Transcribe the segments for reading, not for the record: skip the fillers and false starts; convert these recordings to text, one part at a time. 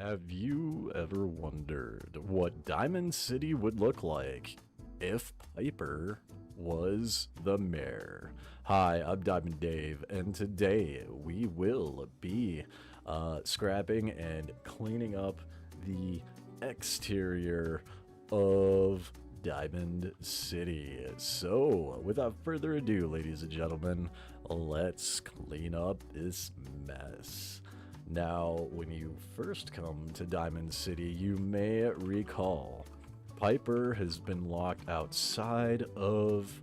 Have you ever wondered what Diamond City would look like if Piper was the mayor? Hi, I'm Diamond Dave, and today we will be scrapping and cleaning up the exterior of Diamond City. So, without further ado, ladies and gentlemen, let's clean up this mess. Now, when you first come to Diamond City, you may recall Piper has been locked outside of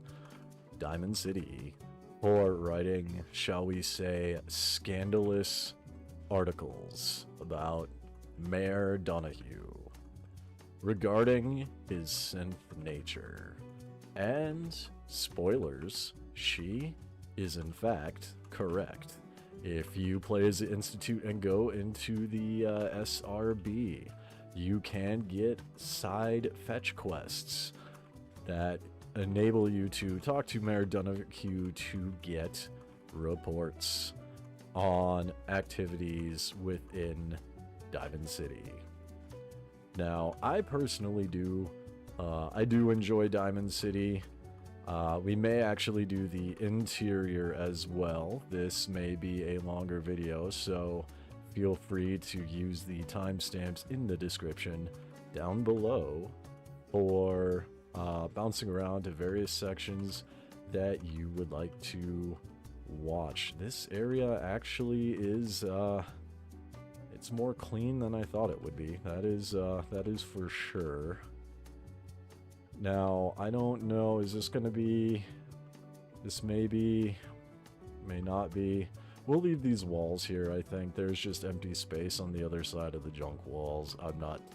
Diamond City for writing, shall we say, scandalous articles about Mayor Donahue regarding his synth nature. And, spoilers, she is in fact correct. If you play as the Institute and go into the SRB, you can get side fetch quests that enable you to talk to Mayor Donahue to get reports on activities within Diamond City. Now, I personally do enjoy Diamond City. We may actually do the interior as well. This may be a longer video, so feel free to use the timestamps in the description down below for bouncing around to various sections that you would like to watch. This area actually is it's more clean than I thought it would be. That is for sure. Now, I don't know, is this going to be... This may be... May not be. We'll leave these walls here, I think. There's just empty space on the other side of the junk walls. I'm not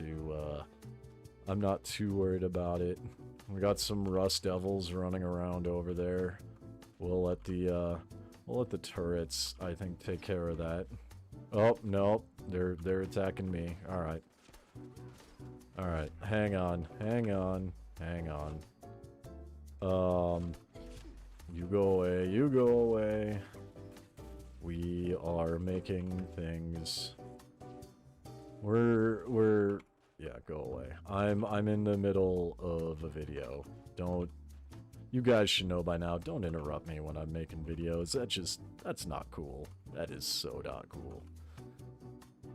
too worried about it. We got some rust devils running around over there. We'll let the turrets, I think, take care of that. Oh, no. They're attacking me. Alright. Alright, hang on. You go away, you go away. We are making things. Yeah, go away. I'm in the middle of a video. You guys should know by now, don't interrupt me when I'm making videos. That's not cool. That is so not cool.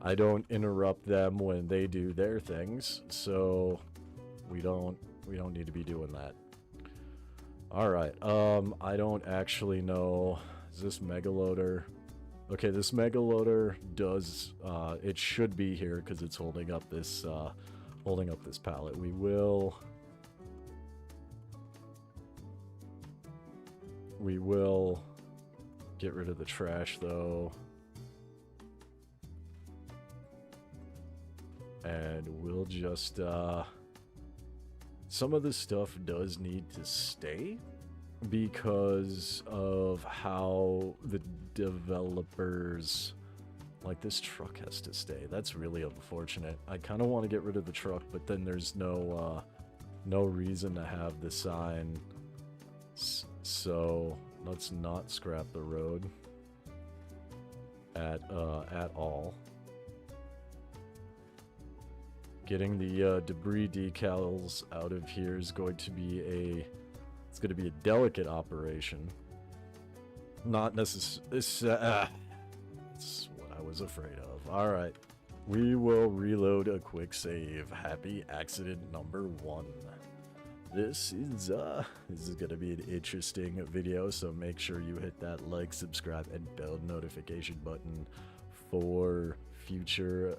I don't interrupt them when they do their things, so we don't need to be doing that. Alright, I don't actually know. Is this Megaloader? Okay, this Megaloader does, it should be here because it's holding up this pallet. We will get rid of the trash, though. And we'll just, some of this stuff does need to stay because of how the developers, like, this truck has to stay. That's really unfortunate. I kind of want to get rid of the truck, but then there's no reason to have the sign. So let's not scrap the road at all. Getting the debris decals out of here is going to be a delicate operation. Not necessarily. That's what I was afraid of. All right, we will reload a quick save. Happy accident number 1. This is gonna be an interesting video, so make sure you hit that like, subscribe, and bell notification button for future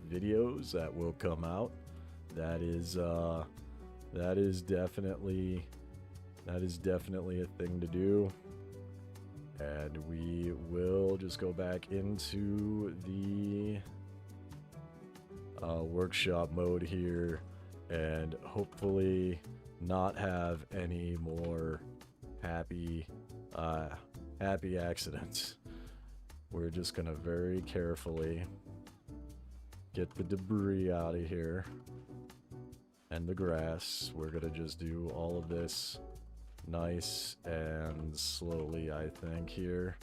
videos that will come out. That is definitely a thing to do. And we will just go back into the workshop mode here and hopefully not have any more happy accidents. We're just gonna very carefully get the debris out of here and the grass. We're gonna just do all of this nice and slowly, I think, here.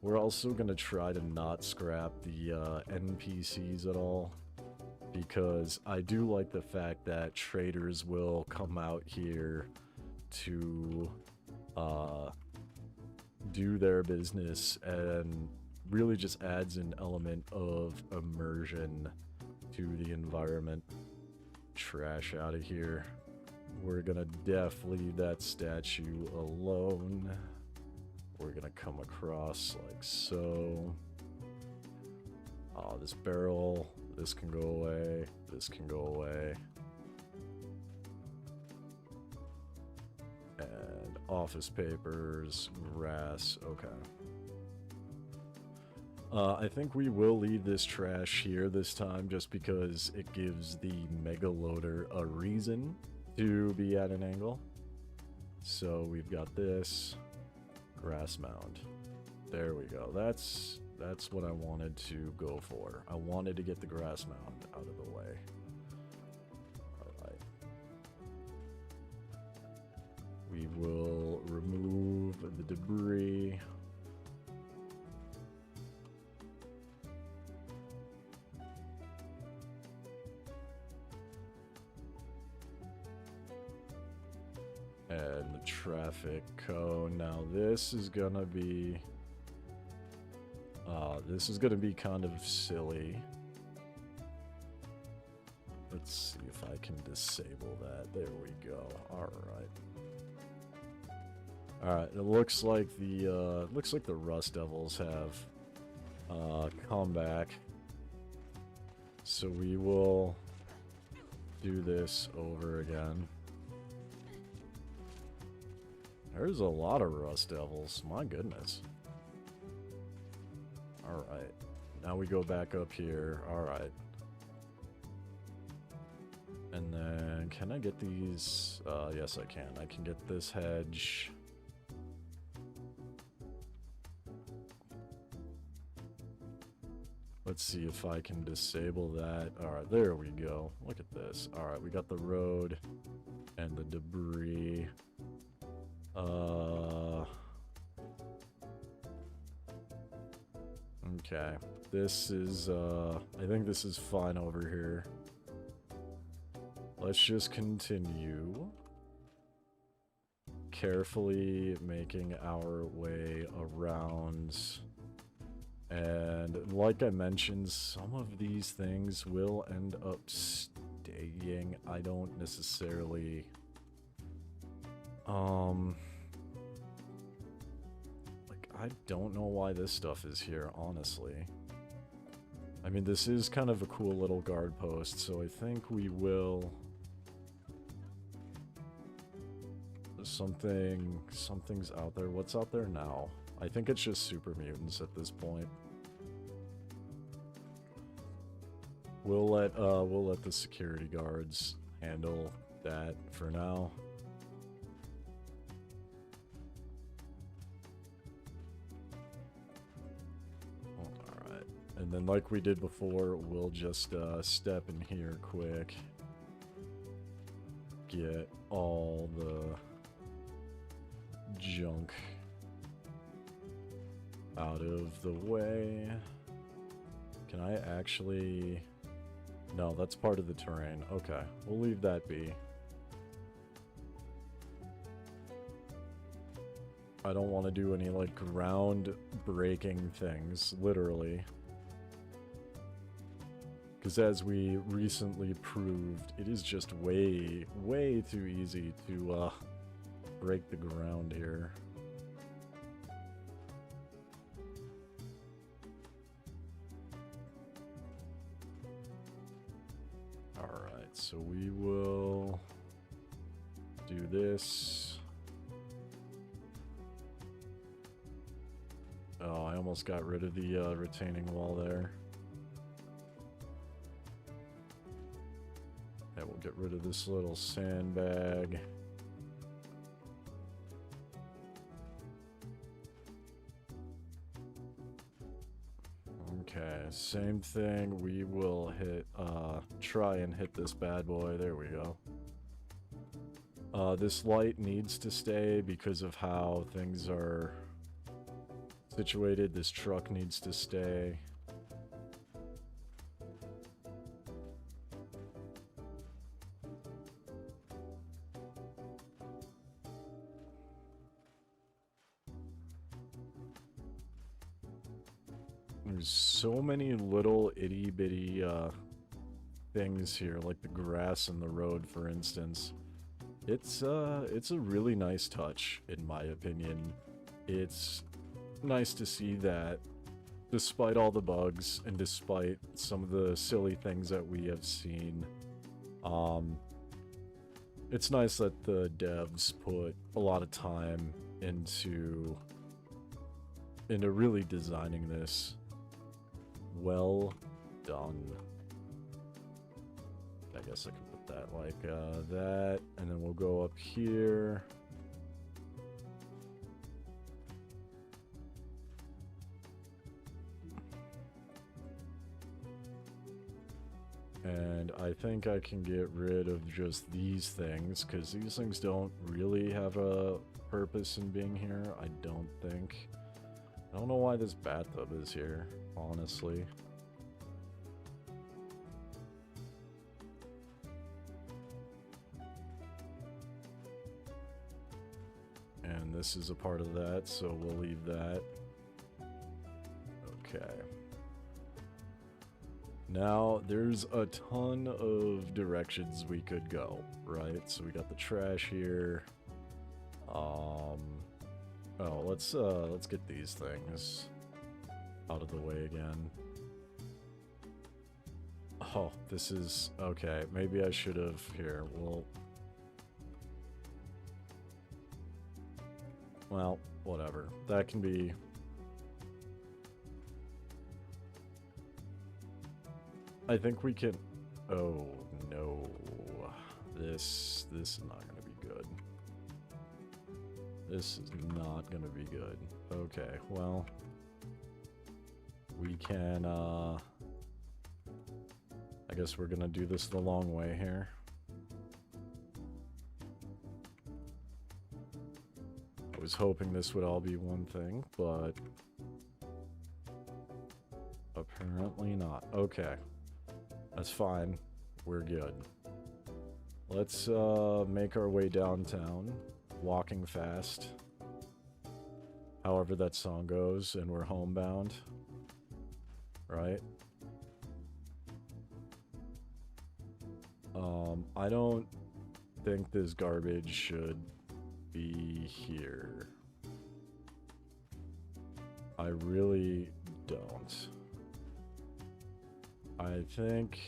We're also gonna try to not scrap the NPCs at all. because I do like the fact that traders will come out here to do their business, and really just adds an element of immersion to the environment. Trash out of here. We're gonna leave that statue alone. We're gonna come across like so. Oh, this barrel, this can go away, this can go away. And office papers, grass, okay. I think we will leave this trash here this time just because it gives the mega loader a reason to be at an angle. So we've got this grass mound. There we go. That's what I wanted to go for. I wanted to get the grass mound out of the way. Alright. We will remove the debris. And the traffic cone. Now this is gonna be kind of silly. Let's see if I can disable that. There we go. Alright. Alright, it looks like the Rust Devils have come back. So we will do this over again. There's a lot of Rust Devils, my goodness. Alright, now we go back up here, alright. And then, can I get these? Yes I can. I can get this hedge. Let's see if I can disable that. Alright, there we go. Look at this. Alright, we got the road and the debris. Okay, this is, I think this is fine over here. Let's just continue carefully making our way around. And like I mentioned, some of these things will end up staying. I don't necessarily... I don't know why this stuff is here, honestly. I mean, this is kind of a cool little guard post, so I think we will... Something's out there. What's out there now? I think it's just super mutants at this point. We'll let the security guards handle that for now. Alright. And then like we did before, we'll just step in here quick. Get all the junk out of the way. Can I actually... No, that's part of the terrain. Okay, we'll leave that be. I don't want to do any, like, ground-breaking things, literally. Because as we recently proved, it is just way, way too easy to, break the ground here. Alright, so we will do this. Oh, I almost got rid of the retaining wall there. Yeah, we'll get rid of this little sandbag. Okay, same thing. We will hit, try and hit this bad boy. There we go. This light needs to stay because of how things are situated. This truck needs to stay. There's so many little itty-bitty things here, like the grass in the road, for instance. It's a really nice touch, in my opinion. It's nice to see that, despite all the bugs, and despite some of the silly things that we have seen, it's nice that the devs put a lot of time into really designing this. Well done. I guess I can put that like that, and then we'll go up here. And I think I can get rid of just these things, because these things don't really have a purpose in being here, I don't think. I don't know why this bathtub is here, honestly. And this is a part of that, so we'll leave that. Okay. Now, there's a ton of directions we could go, right? So we got the trash here. Oh, let's get these things out of the way again. Oh, this is... okay, maybe I should have... here, well, whatever. That can be... I think we can... oh, no. This is not gonna be good. This is not gonna be good. Okay, well... we can, I guess we're gonna do this the long way here. I was hoping this would all be one thing, but... apparently not. Okay. That's fine. We're good. Let's make our way downtown, walking fast. However that song goes, and we're homebound. Right? I don't think this garbage should be here. I really don't. I think...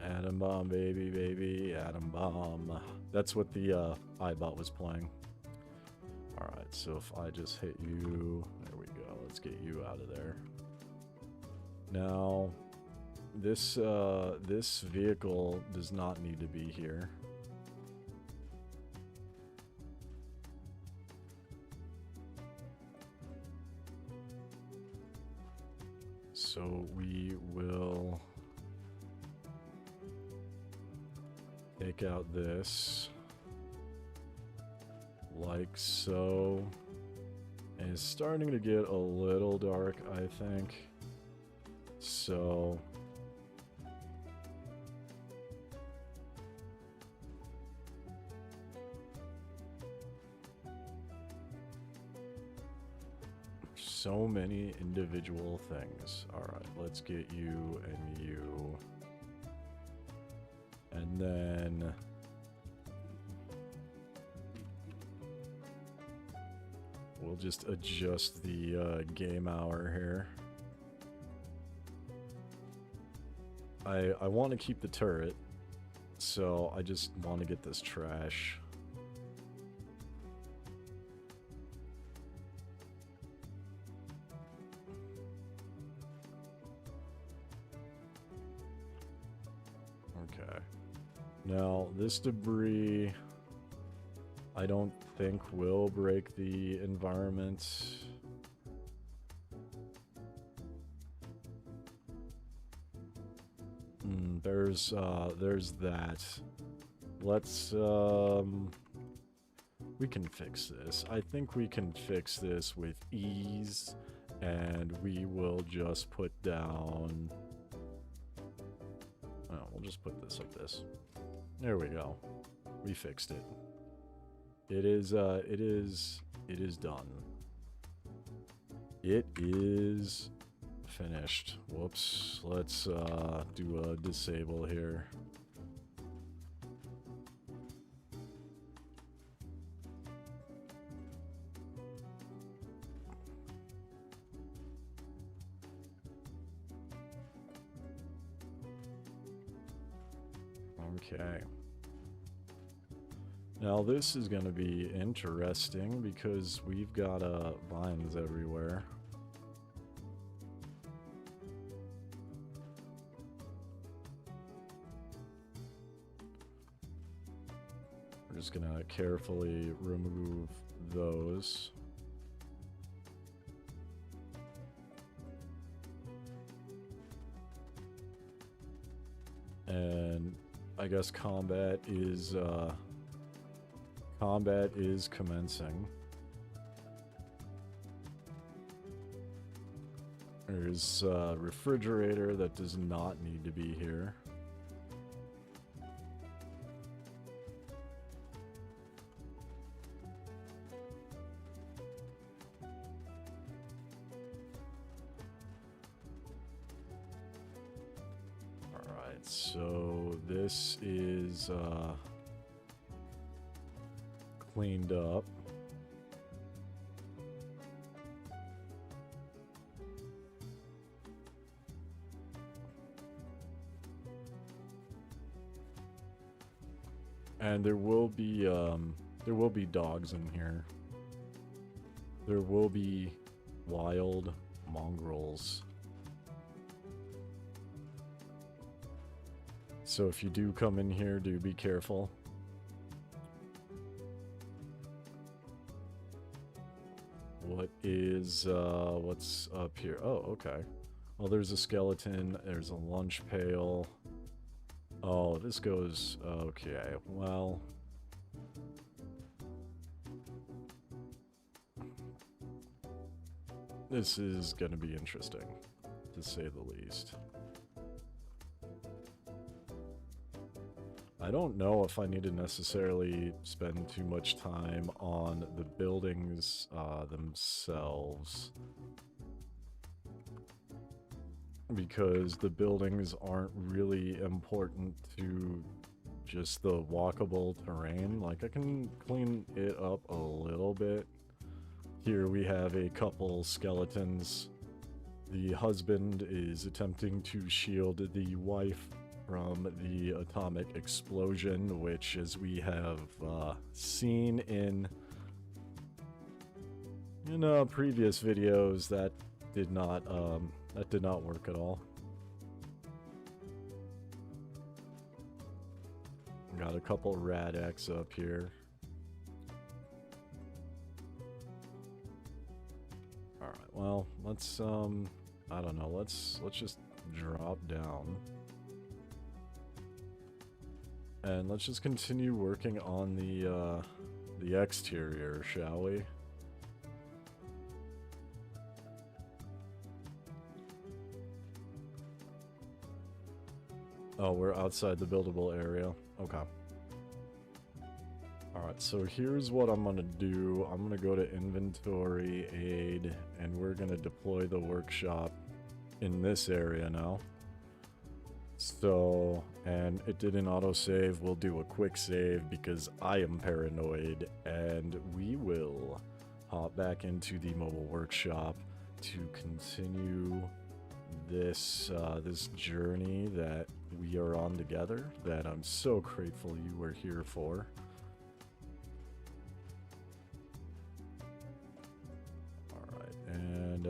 atom bomb, baby, baby, atom bomb. That's what the iBot was playing. Alright, so if I just hit you... there we go, let's get you out of there. Now, this vehicle does not need to be here. So we will take out this, like so. And it's starting to get a little dark, I think. So so many individual things. Alright, let's get you and you. And then we'll just adjust the game hour here. I want to keep the turret, so I just want to get this trash. Okay. Now, this debris, I don't think will break the environment. There's that. Let's, we can fix this. I think we can fix this with ease, and we will just put down... oh, we'll just put this like this. There we go. We fixed it. It is done. It is finished. Whoops. Let's do a disable here. Okay. Now this is going to be interesting because we've got vines everywhere. We're just going to carefully remove those. And I guess combat is commencing. There's a refrigerator that does not need to be here. Alright, so this is cleaned up. And there will be dogs in here. There will be wild mongrels. So if you do come in here, do be careful. What's up here? Oh, okay. Well, there's a skeleton, there's a lunch pail. Oh, this goes... okay, well... This is gonna be interesting, to say the least. I don't know if I need to necessarily spend too much time on the buildings themselves. Because the buildings aren't really important to just the walkable terrain. Like, I can clean it up a little bit. Here we have a couple skeletons. The husband is attempting to shield the wife from the atomic explosion, which, as we have seen in previous videos, that did not work at all. Got a couple rad X up here. All right, well, let's I don't know. Let's just drop down. And let's just continue working on the exterior, shall we? Oh, we're outside the buildable area. Okay. Alright, so here's what I'm gonna do. I'm gonna go to inventory, aid, and we're gonna deploy the workshop in this area now. So, and it didn't autosave. We'll do a quick save because I am paranoid, and we will hop back into the mobile workshop to continue this this journey that we are on together, that I'm so grateful you were here for. Alright, and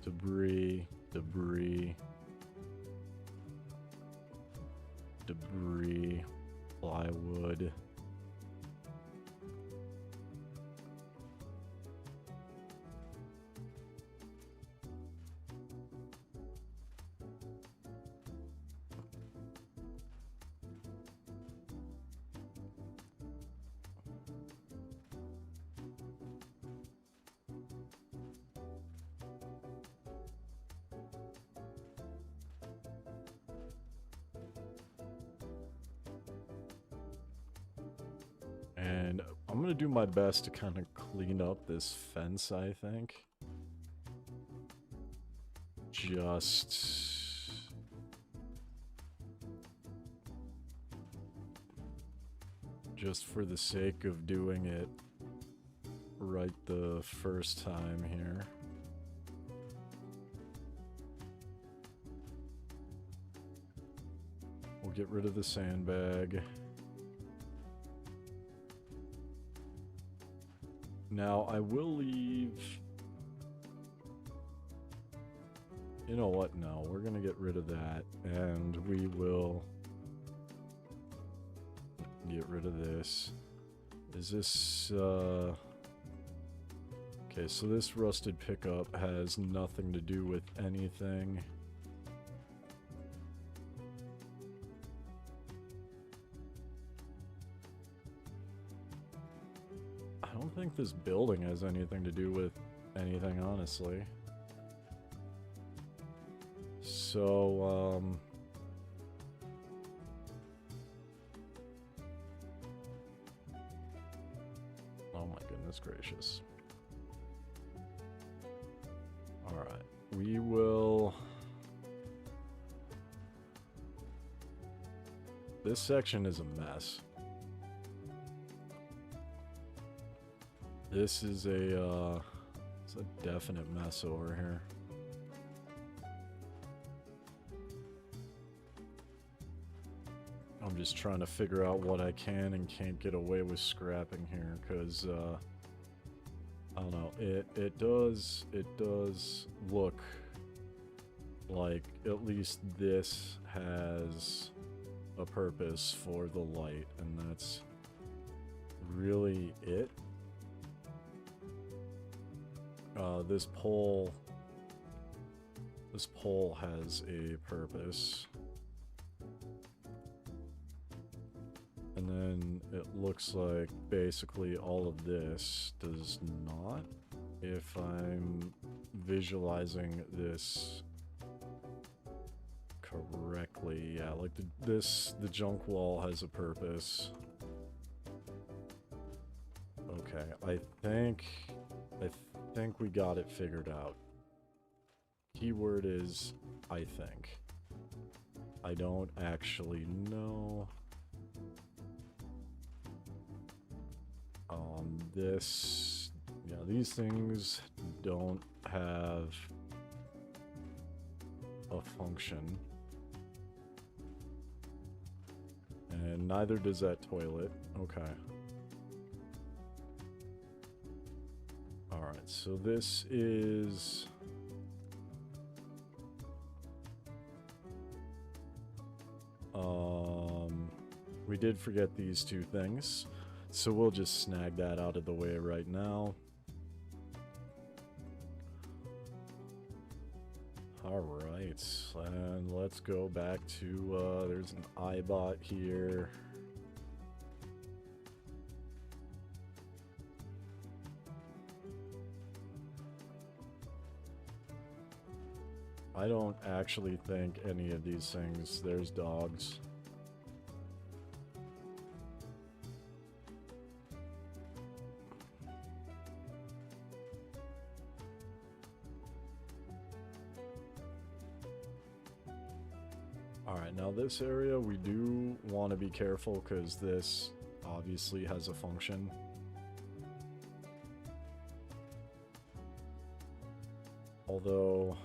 debris, plywood. And I'm gonna do my best to kind of clean up this fence, I think. Just for the sake of doing it right the first time here. We'll get rid of the sandbag. Now, I will leave... You know what? No, we're gonna get rid of that, and we will get rid of this. Is this, Okay, so this rusted pickup has nothing to do with anything. I don't think this building has anything to do with anything, honestly. So, oh my goodness gracious. Alright, we will... This section is a mess. This is it's a definite mess over here. I'm just trying to figure out what I can and can't get away with scrapping here, because, I don't know, it does look like at least this has a purpose for the light, and that's really it. This pole has a purpose. And then it looks like basically all of this does not, if I'm visualizing this correctly. Yeah, like the junk wall has a purpose. Okay, I think we got it figured out. Keyword is I think. I don't actually know. Yeah, these things don't have a function. And neither does that toilet. Okay. Alright, so this is... we did forget these two things. So we'll just snag that out of the way right now. Alright, and let's go back to, there's an iBot here. I don't actually think any of these things, there's dogs. Alright, now this area we do want to be careful because this obviously has a function. Although,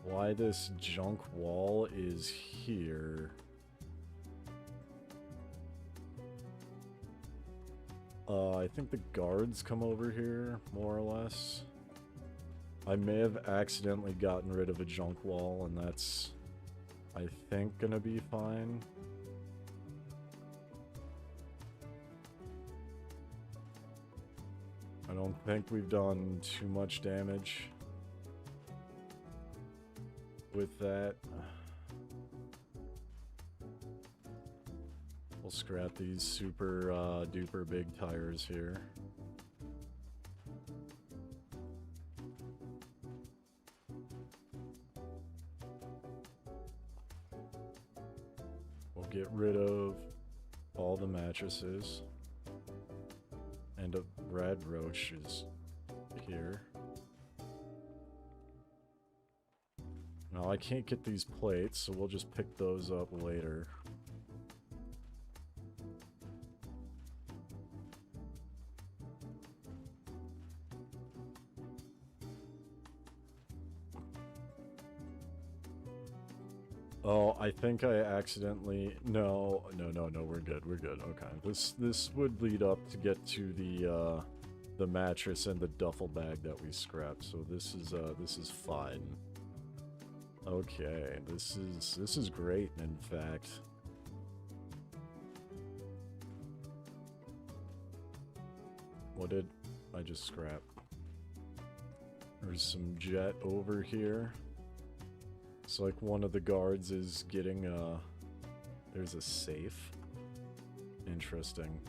why this junk wall is here... I think the guards come over here, more or less. I may have accidentally gotten rid of a junk wall, and that's, I think, gonna be fine. I don't think we've done too much damage with that. We'll scrap these super duper big tires here. We'll get rid of all the mattresses. And a red roach is here. Now I can't get these plates, so we'll just pick those up later. Oh, I think I accidentally... No, we're good, Okay, this would lead up to get to the mattress and the duffel bag that we scrapped, so this is fine. Okay, this is great, in fact. What did I just scrap? There's some jet over here. It's like one of the guards is getting there's a safe. Interesting.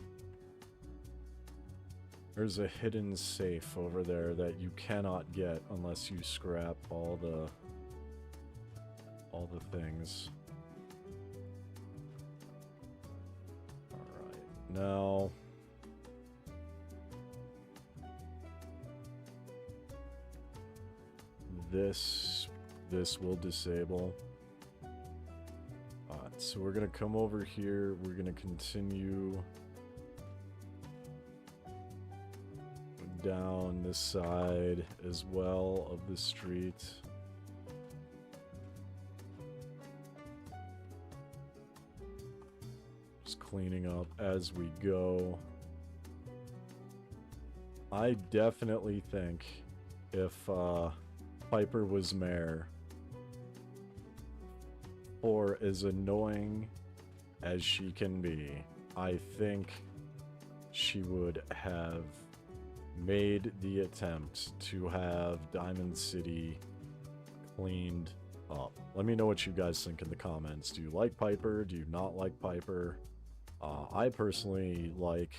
There's a hidden safe over there that you cannot get unless you scrap all the things. Alright, now this will disable. Alright, so we're gonna come over here, we're gonna continue down this side as well of the street. Just cleaning up as we go. I definitely think if Piper was mayor, or as annoying as she can be, I think she would have made the attempt to have Diamond City cleaned up. Let me know what you guys think in the comments. Do you like Piper? Do you not like Piper? I personally like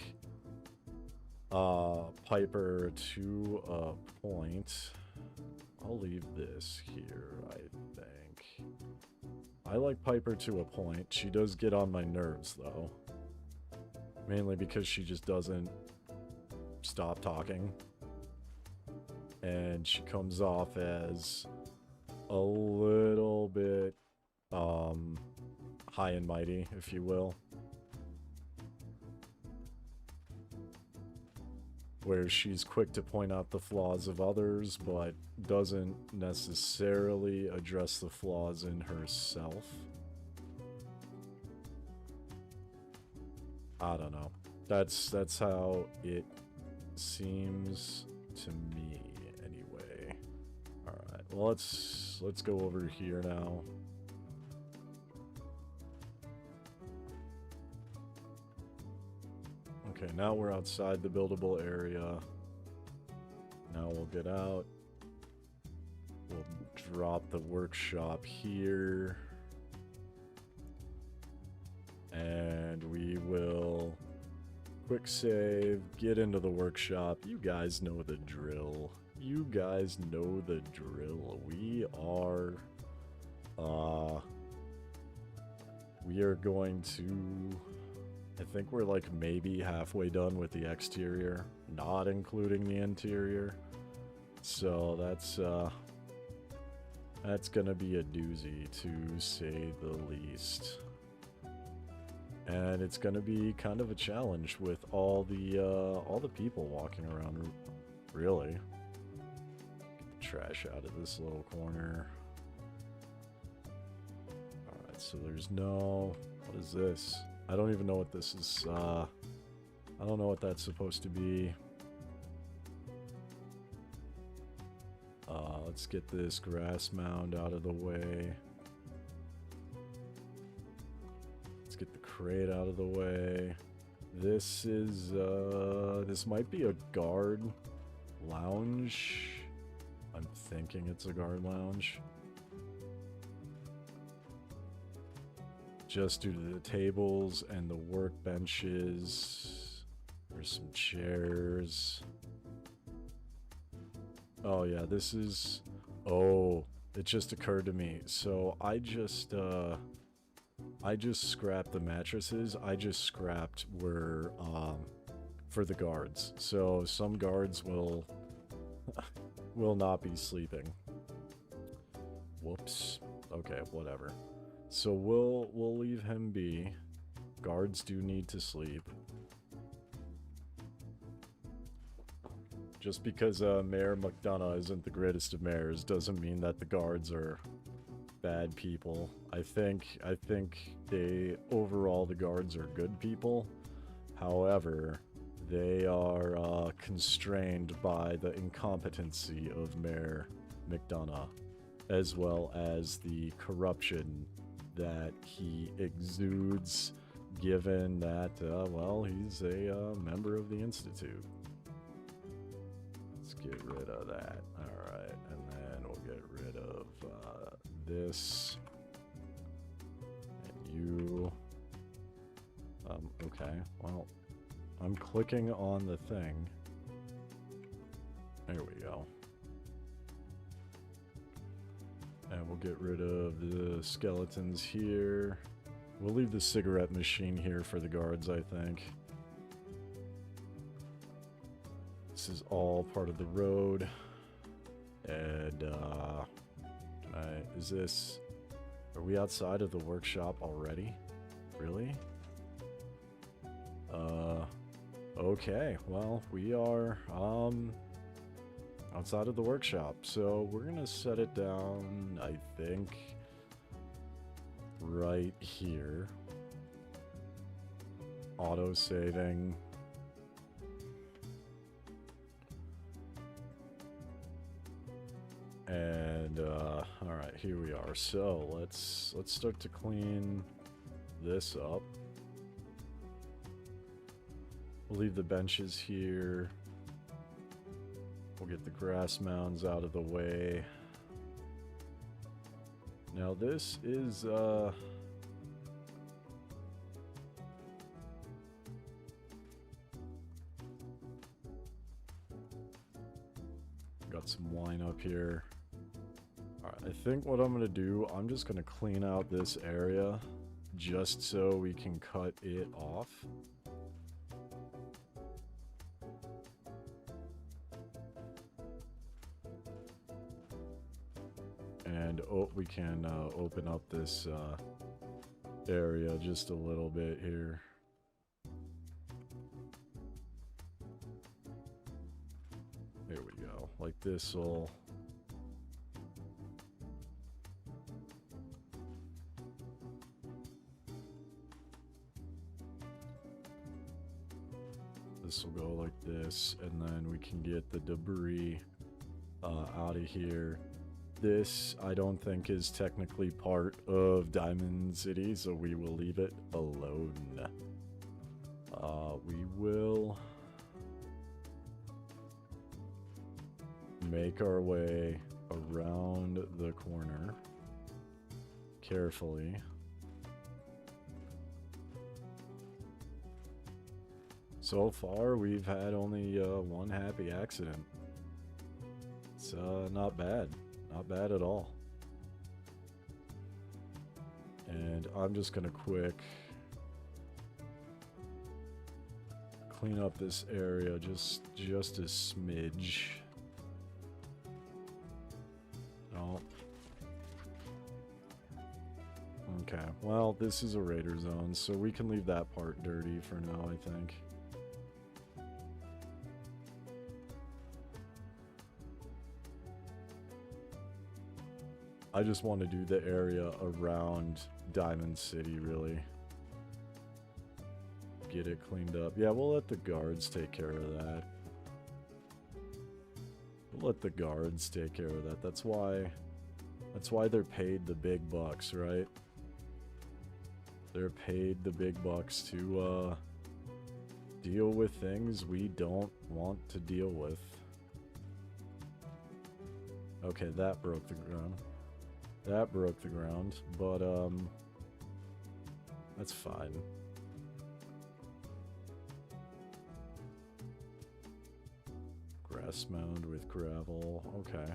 Piper to a point. I'll leave this here, I think. I like Piper to a point. She does get on my nerves, though. Mainly because she just doesn't stop talking. And she comes off as a little bit high and mighty, if you will. Where she's quick to point out the flaws of others, but doesn't necessarily address the flaws in herself. I don't know. That's how it seems to me, anyway. Alright, well, let's go over here now. Okay, now we're outside the buildable area. Now we'll get out. We'll drop the workshop here. And we will quick save, get into the workshop. You guys know the drill. You guys know the drill. We are going to... I think we're like maybe halfway done with the exterior, not including the interior. So that's gonna be a doozy, to say the least. And it's gonna be kind of a challenge with all the people walking around, really. Get the trash out of this little corner. Alright, so there's no... What is this? I don't even know what this is, I don't know what that's supposed to be. Let's get this grass mound out of the way. Let's get the crate out of the way. This is, this might be a guard lounge. I'm thinking it's a guard lounge. Just due to the tables and the workbenches. There's some chairs. Oh yeah, this is... Oh, it just occurred to me. So I just I just scrapped the mattresses. I just scrapped were for the guards. So some guards will will not be sleeping. Whoops. Okay, whatever. So we'll leave him be. Guards do need to sleep. Just because Mayor McDonough isn't the greatest of mayors doesn't mean that the guards are bad people. I think they overall the guards are good people. However, they are constrained by the incompetency of Mayor McDonough, as well as the corruption that he exudes, given that, well, he's a member of the Institute. Let's get rid of that. Alright, and then we'll get rid of this. And you. Okay, well, I'm clicking on the thing. There we go. And we'll get rid of the skeletons here. We'll leave the cigarette machine here for the guards, I think. This is all part of the road. And, is this... Are we outside of the workshop already? Really? Okay. Well, we are, outside of the workshop. So, we're gonna set it down, I think, right here. Auto-saving. And, alright, here we are. So, let's start to clean this up. We'll leave the benches here. We'll get the grass mounds out of the way. Now, this is, got some wine up here. Alright, I think what I'm gonna do, I'm just gonna clean out this area just so we can cut it off. And we can open up this area just a little bit here. There we go. Like this will... This will go like this, and then we can get the debris out of here. This, I don't think, is technically part of Diamond City, so we will leave it alone. We will make our way around the corner carefully. So far, we've had only one happy accident. It's not bad. Not bad at all. And I'm just gonna quick clean up this area just a smidge. Oh. Okay, well, this is a raider zone, so we can leave that part dirty for now, I think. I just want to do the area around Diamond City, really. Get it cleaned up. Yeah, we'll let the guards take care of that. We'll let the guards take care of that. That's why they're paid the big bucks, right? They're paid the big bucks to deal with things we don't want to deal with. Okay, that broke the ground. That broke the ground, but, that's fine. Grass mound with gravel, okay.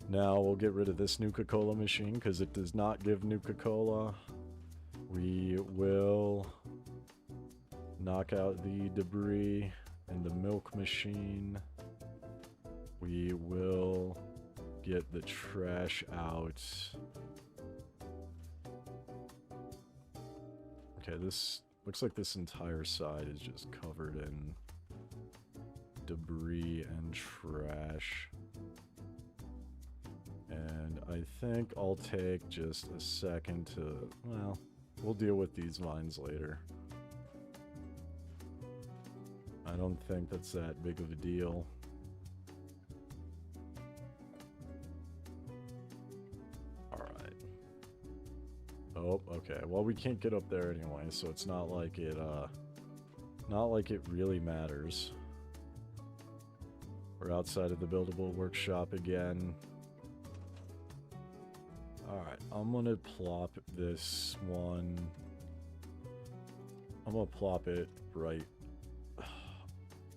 Now we'll get rid of this Nuka-Cola machine because it does not give Nuka-Cola. We will knock out the debris in the milk machine. We will get the trash out. Okay, this looks like this entire side is just covered in debris and trash. And I think I'll take just a second to, well, we'll deal with these vines later. I don't think that's that big of a deal. Alright. Oh, okay. Well, we can't get up there anyway, so it's not like it really matters. We're outside of the buildable workshop again. Alright, I'm gonna plop this one. I'm gonna plop it right.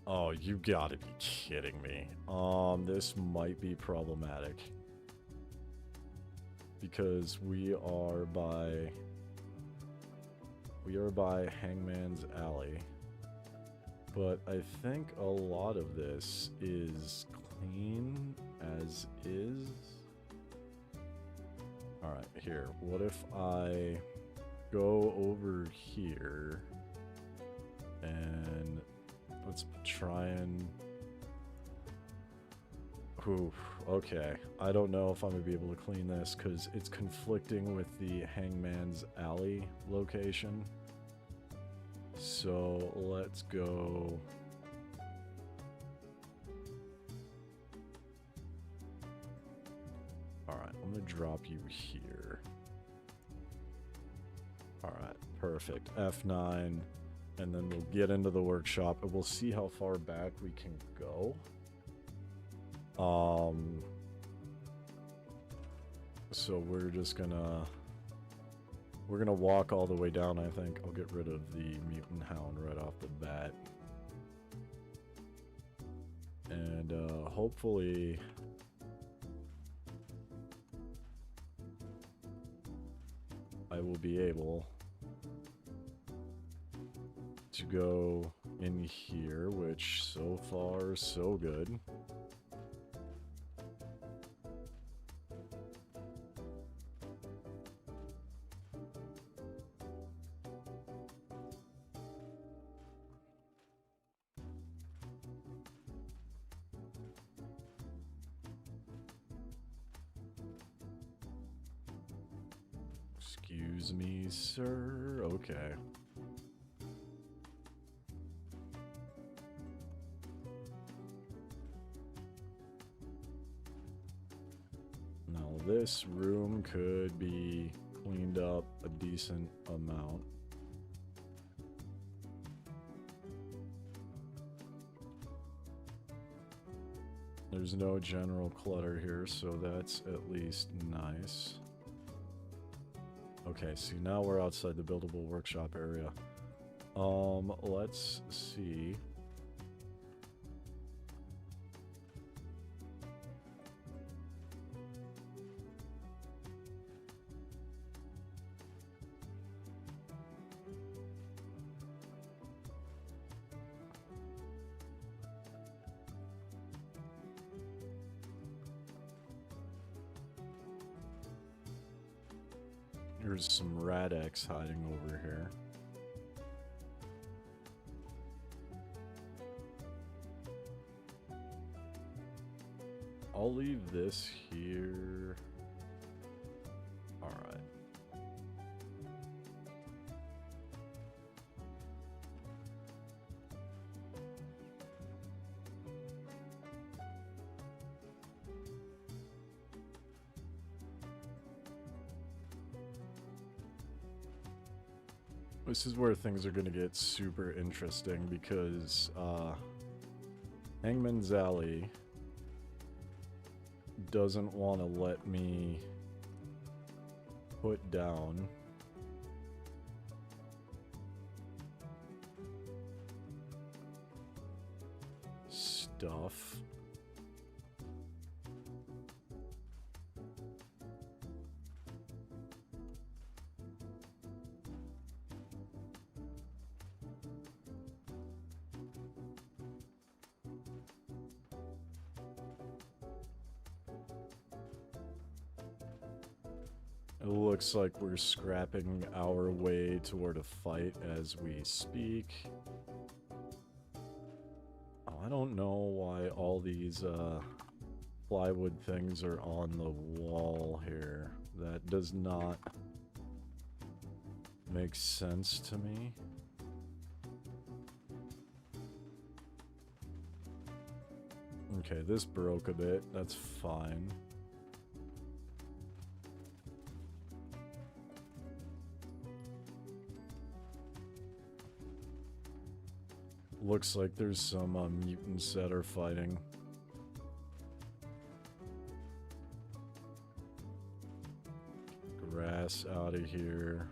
Oh, you gotta be kidding me. This might be problematic. Because we are by Hangman's Alley. But I think a lot of this is clean as is. Alright, here. What if I go over here and let's try and... Ooh, okay. I don't know if I'm going to be able to clean this because it's conflicting with the Hangman's Alley location. So let's go... Alright, I'm going to drop you here. Alright, perfect. F9, and then we'll get into the workshop and we'll see how far back we can go. So we're just gonna... We're gonna walk all the way down, I think. I'll get rid of the mutant hound right off the bat. And, hopefully... I will be able to go in here, which so far, so good. Excuse me, sir. Okay. Now this room could be cleaned up a decent amount. There's no general clutter here, so that's at least nice. Okay, see, now we're outside the buildable workshop area. Let's see. There's some Rad-X hiding over here. I'll leave this here. Alright. This is where things are going to get super interesting because Hangman's Alley doesn't want to let me put down stuff It looks like we're scrapping our way toward a fight as we speak. Oh, I don't know why all these plywood things are on the wall here. That does not make sense to me. Okay, this broke a bit. That's fine. Looks like there's some mutants that are fighting. Grass out of here.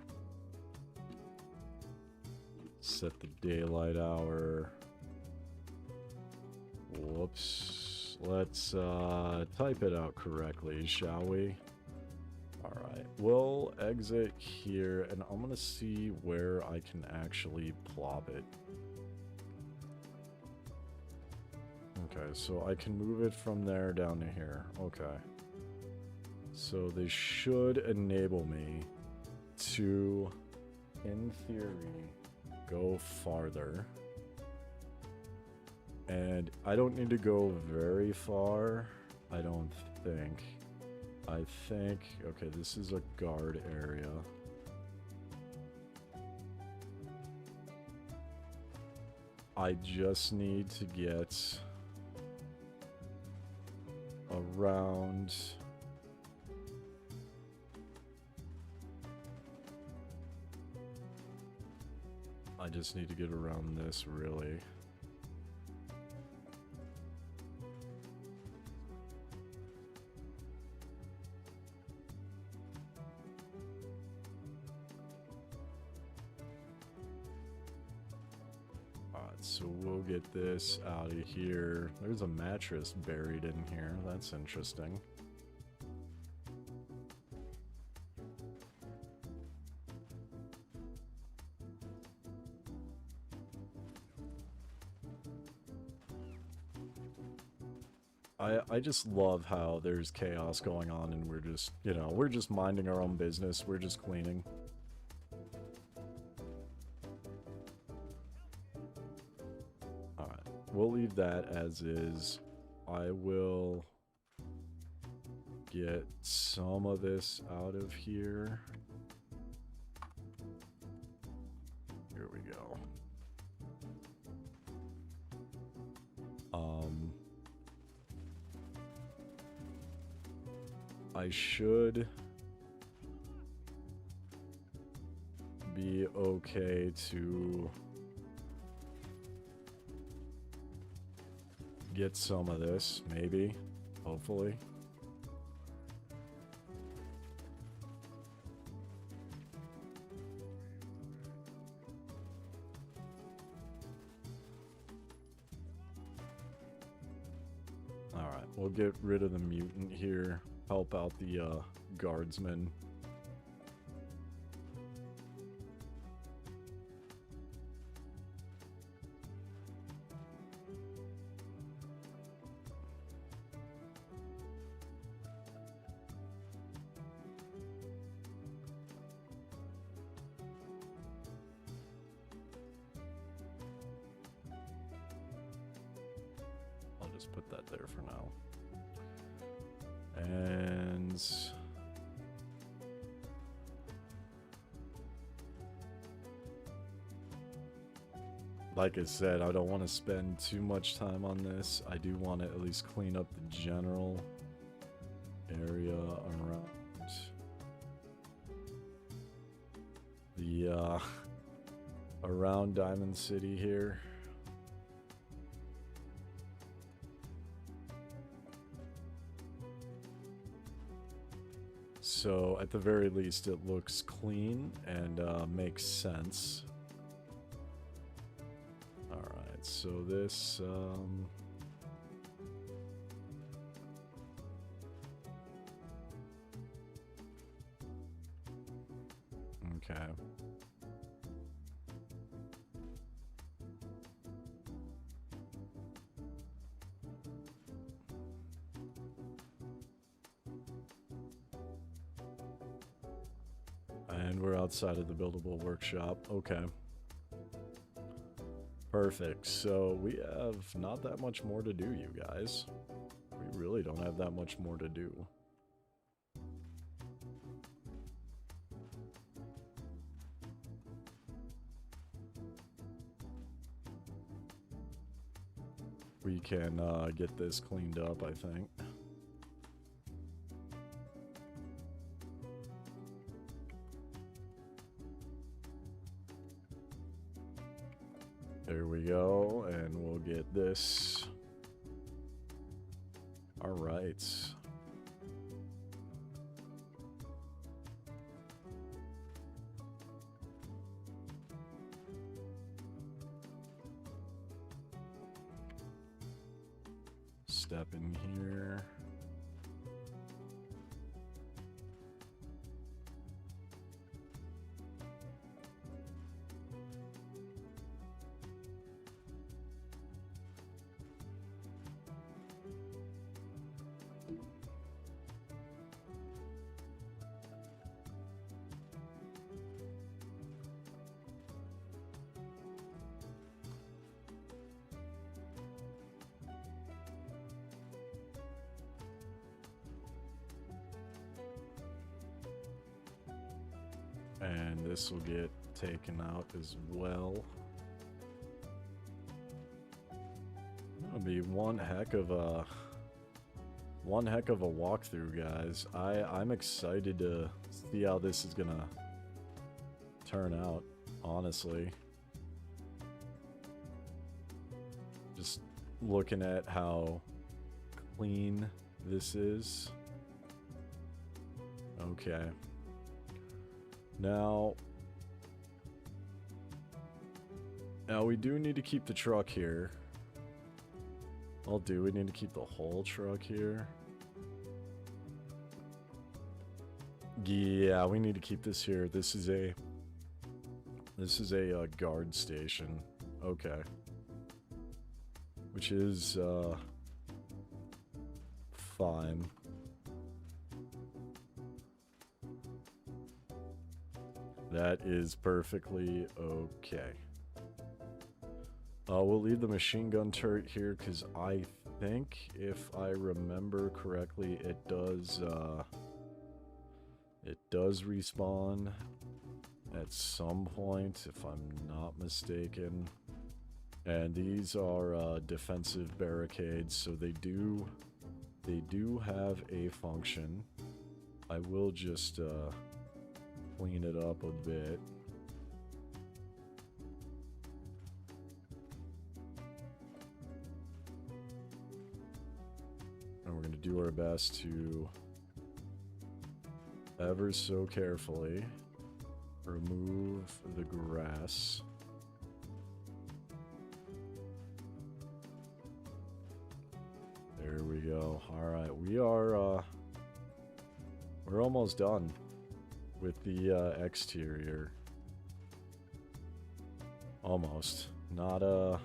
Set the daylight hour. Whoops. Let's type it out correctly, shall we? Alright, we'll exit here, and I'm gonna see where I can actually plop it. Okay, so I can move it from there down to here. Okay. So they should enable me to, in theory, go farther. And I don't need to go very far, I don't think. I think, okay, this is a guard area. I just need to get around I just need to get around this, really. So we'll get this out of here. There's a mattress buried in here. That's interesting. I just love how there's chaos going on and we're just, you know, we're just minding our own business. We're just cleaning. We'll leave that as is. I will get some of this out of here. Here we go. I should be okay to get some of this, maybe, hopefully. Alright, we'll get rid of the mutant here, help out the guardsmen. Just put that there for now. And like I said, I don't want to spend too much time on this. I do want to at least clean up the general area around the around Diamond City here. So, at the very least, it looks clean and makes sense. Alright, so this... okay. And we're outside of the buildable workshop. Okay. Perfect. So we have not that much more to do, you guys. We really don't have that much more to do. We can get this cleaned up, I think. There we go, and we'll get this. All right. Step in here. And this will get taken out as well. It'll be one heck of a walkthrough, guys. I'm excited to see how this is gonna turn out, honestly. Just looking at how clean this is. Okay. Now we do need to keep the truck here. Well, do we need to keep the whole truck here? Yeah, we need to keep this here. This is a guard station. Okay. Which is fine. That is perfectly okay. We'll leave the machine gun turret here because I think, if I remember correctly, it does respawn at some point, if I'm not mistaken. And these are defensive barricades, so they do have a function. I will just clean it up a bit. And we're going to do our best to ever so carefully remove the grass. There we go. All right, we're almost done with the exterior. Almost. Not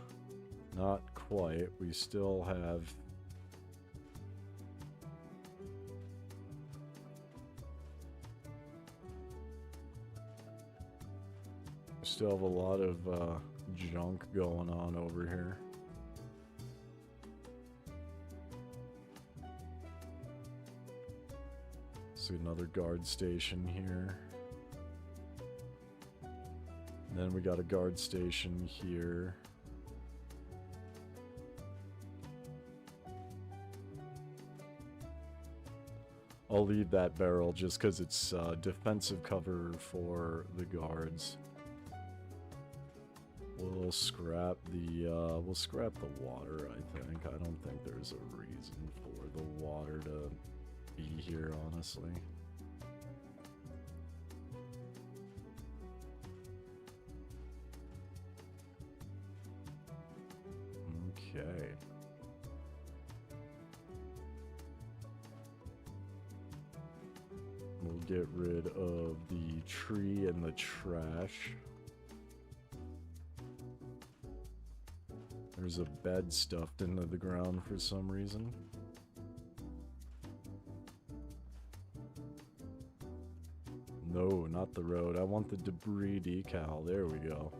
quite. We still have a lot of junk going on over here. See another guard station here. And then we got a guard station here. I'll leave that barrel just because it's defensive cover for the guards. We'll scrap the water, I think. I don't think there's a reason for the water to be here, honestly. Okay. We'll get rid of the tree and the trash. There's a bed stuffed into the ground for some reason. No, not the road. I want the debris decal. There we go.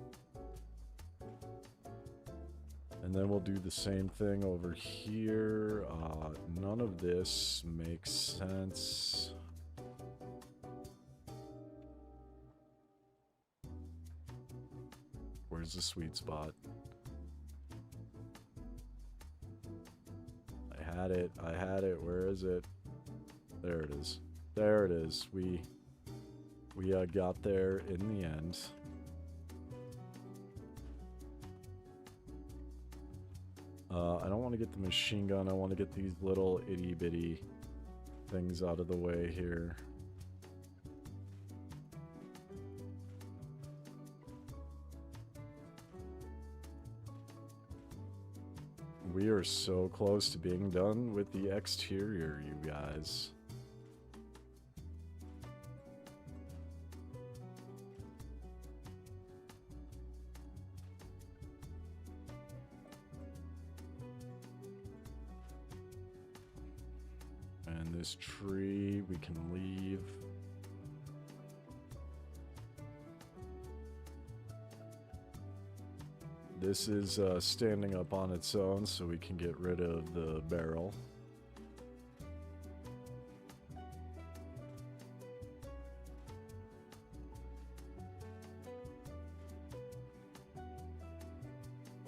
And then we'll do the same thing over here. None of this makes sense. Where's the sweet spot? I had it. I had it. Where is it? There it is. There it is. We got there in the end. I don't want to get the machine gun. I want to get these little itty bitty things out of the way here. We are so close to being done with the exterior, you guys. And this tree we can leave. This is standing up on its own, so we can get rid of the barrel.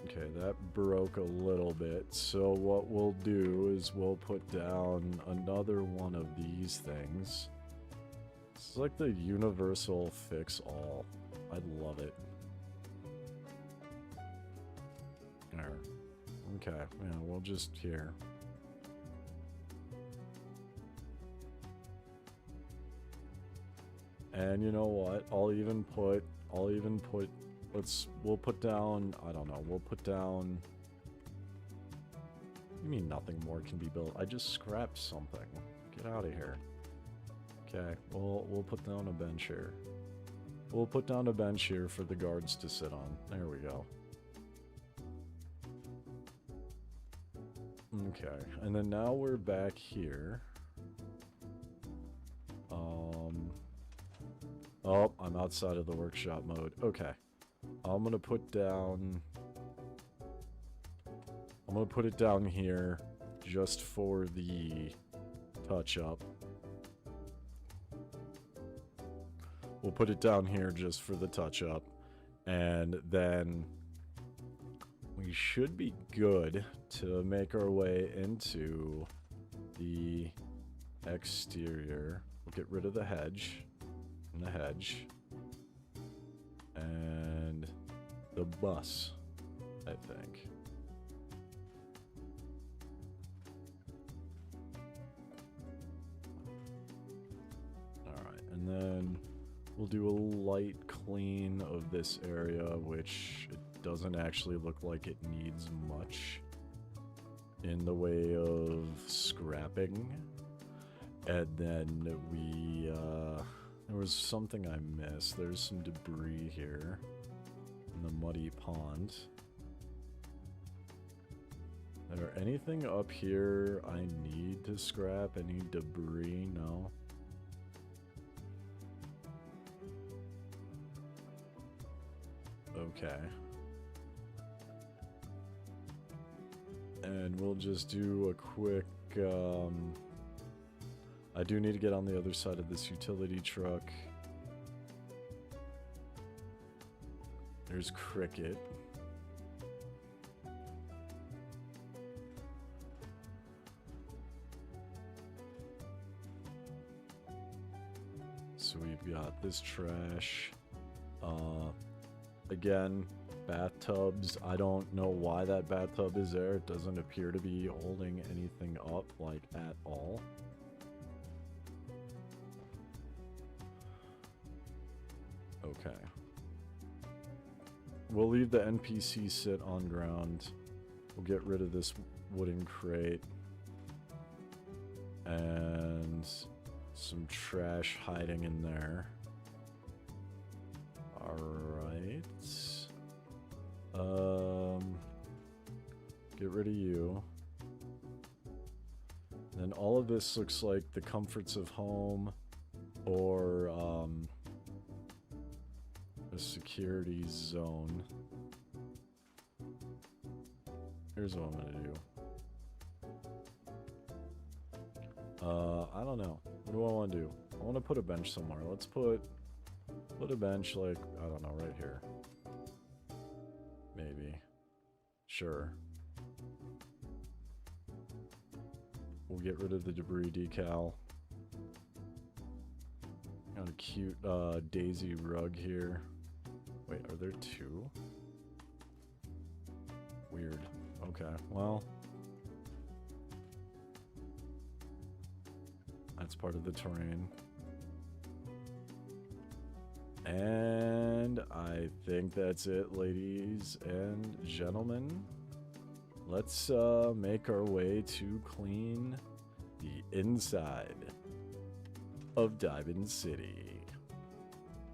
Okay, that broke a little bit. So what we'll do is we'll put down another one of these things. It's like the universal fix-all. I love it. There. Okay, yeah, we'll just here. And you know what? We'll put down, I don't know, we'll put down... You mean nothing more can be built? I just scrapped something. Get out of here. Okay, we'll put down a bench here. We'll put down a bench here for the guards to sit on. There we go. Okay, and then now we're back here. Oh, I'm outside of the workshop mode. Okay. I'm gonna put it down here just for the touch-up. We'll put it down here just for the touch-up. And then we should be good to make our way into the exterior. We'll get rid of the hedge. And the hedge. And the bus, I think. Alright, and then we'll do a light clean of this area, which it doesn't actually look like it needs much in the way of scrapping. And then there was something I missed. There's some debris here in the muddy pond. Is there anything up here I need to scrap? Any debris? No. Okay. And we'll just do a quick, I do need to get on the other side of this utility truck. There's Cricket. So we've got this trash. Again, bathtubs. I don't know why that bathtub is there. It doesn't appear to be holding anything up, like, at all. Okay. We'll leave the NPC sit on ground. We'll get rid of this wooden crate. And some trash hiding in there. Alright. Get rid of you. And all of this looks like the comforts of home. or a security zone. Here's what I'm gonna do. I don't know. What do I want to do? I want to put a bench somewhere. Let's put a bench, like, I don't know, right here. Maybe. Sure. We'll get rid of the debris decal. Got a cute daisy rug here. Wait, are there two? Weird. Okay, well. That's part of the terrain. And I think that's it, ladies and gentlemen. Let's make our way to clean the inside of Diamond City.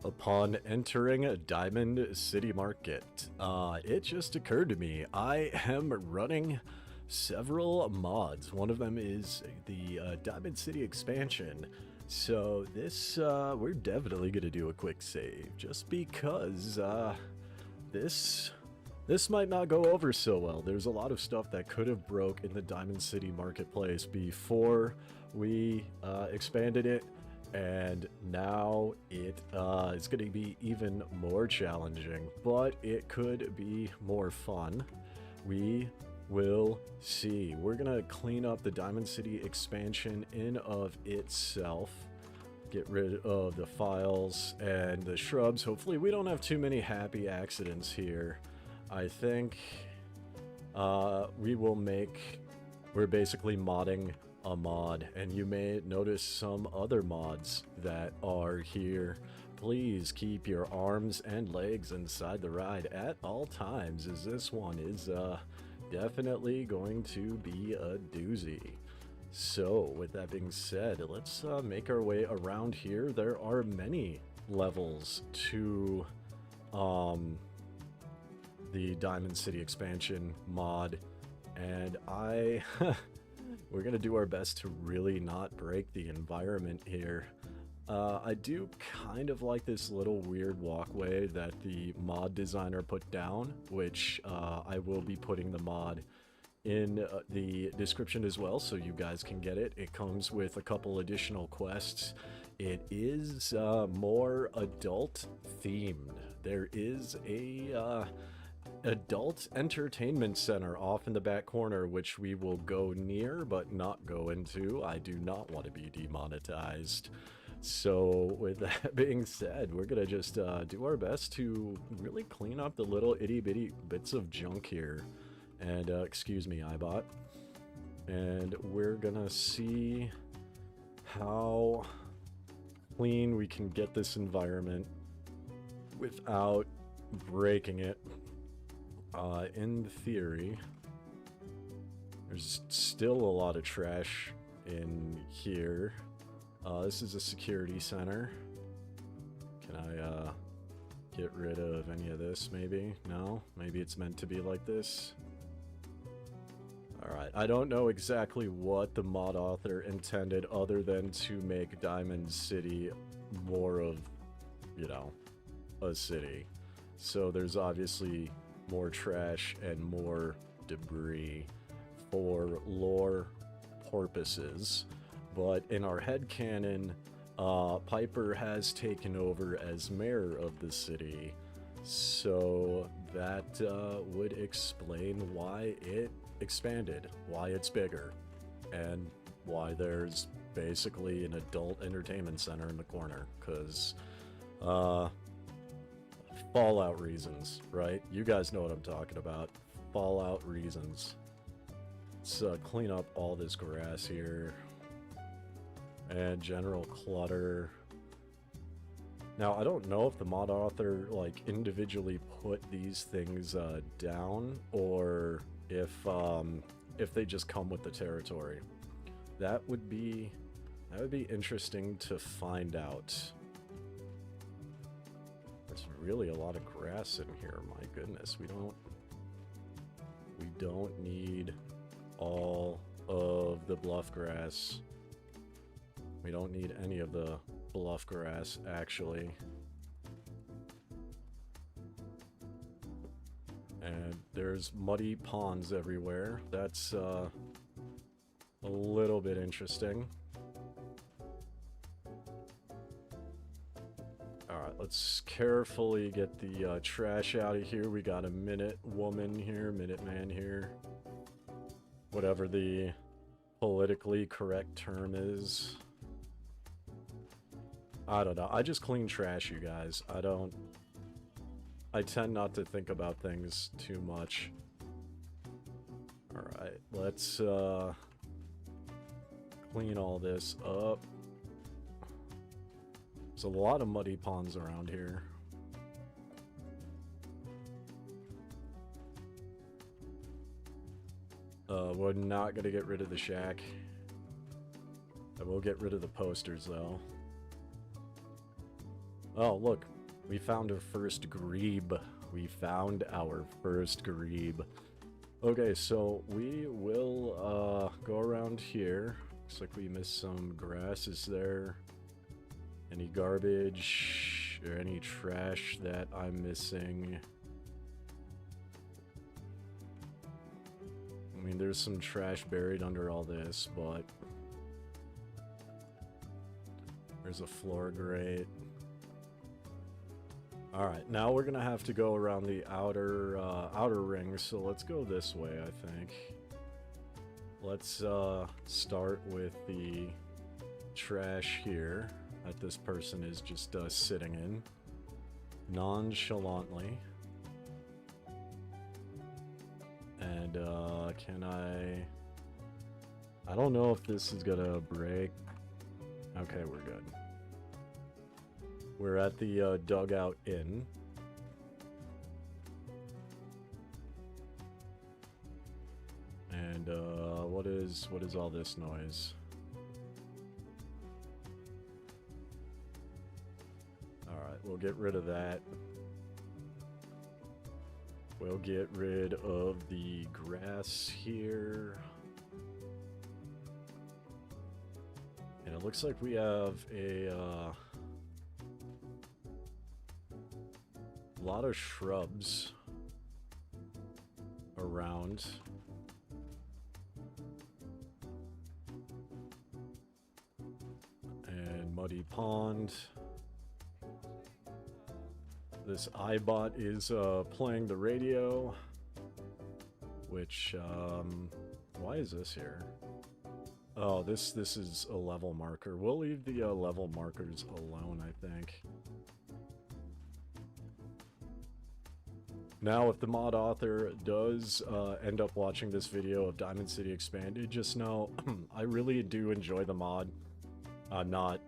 Upon entering Diamond City Market, it just occurred to me I am running several mods. One of them is the Diamond City expansion. So this, we're definitely gonna do a quick save, just because this might not go over so well. There's a lot of stuff that could have broke in the Diamond City Marketplace before we expanded it, and now it is going to be even more challenging, but it could be more fun. We will see. We're going to clean up the Diamond City expansion in of itself. Get rid of the files and the shrubs. Hopefully we don't have too many happy accidents here. I think we're basically modding a mod, and you may notice some other mods that are here. Please keep your arms and legs inside the ride at all times, as this one is definitely going to be a doozy. So with that being said, let's make our way around here. There are many levels to the Diamond City expansion mod, and we're gonna do our best to really not break the environment here. I do kind of like this little weird walkway that the mod designer put down, which I will be putting the mod in the description as well, so you guys can get it. It comes with a couple additional quests. It is more adult themed. There is a adult entertainment center off in the back corner, which we will go near but not go into. I do not want to be demonetized. So with that being said, we're gonna just do our best to really clean up the little itty-bitty bits of junk here. And excuse me, iBot. And we're gonna see how clean we can get this environment without breaking it. In theory, there's still a lot of trash in here. This is a security center. Can I get rid of any of this, maybe? No? Maybe it's meant to be like this? Alright, I don't know exactly what the mod author intended other than to make Diamond City more of, you know, a city. So there's obviously more trash and more debris for lore purposes. But in our headcanon, Piper has taken over as mayor of the city. So that would explain why it expanded, why it's bigger, and why there's basically an adult entertainment center in the corner. Because Fallout reasons, right? You guys know what I'm talking about. Fallout reasons. Let's clean up all this grass here. And general clutter. Now, I don't know if the mod author, like, individually put these things down, or if they just come with the territory. That would be interesting to find out. There's really a lot of grass in here. My goodness, we don't need all of the bluff grass. We don't need any of the bluff grass, actually. And there's muddy ponds everywhere. That's a little bit interesting. Alright, let's carefully get the trash out of here. We got a minute woman here, minute man here. Whatever the politically correct term is. I don't know. I just clean trash, you guys. I tend not to think about things too much. Alright, let's clean all this up. There's a lot of muddy ponds around here. We're not gonna get rid of the shack. I will get rid of the posters, though. Oh, look. We found our first grebe. We found our first grebe. Okay, so we will go around here. Looks like we missed some grass. Is there any garbage or any trash that I'm missing? I mean, there's some trash buried under all this, but there's a floor grate. Alright, now we're gonna have to go around the outer ring, so let's go this way, I think. Let's start with the trash here that this person is just sitting in nonchalantly. And can I don't know if this is gonna break. Okay, we're good. We're at the dugout inn. And what is all this noise? Alright, we'll get rid of that. We'll get rid of the grass here. And it looks like we have a lot of shrubs around. And muddy pond. This iBot is playing the radio, which why is this here? Oh, this is a level marker. We'll leave the level markers alone, I think. Now, if the mod author does end up watching this video of Diamond City Expanded, just know I really do enjoy the mod. I'm not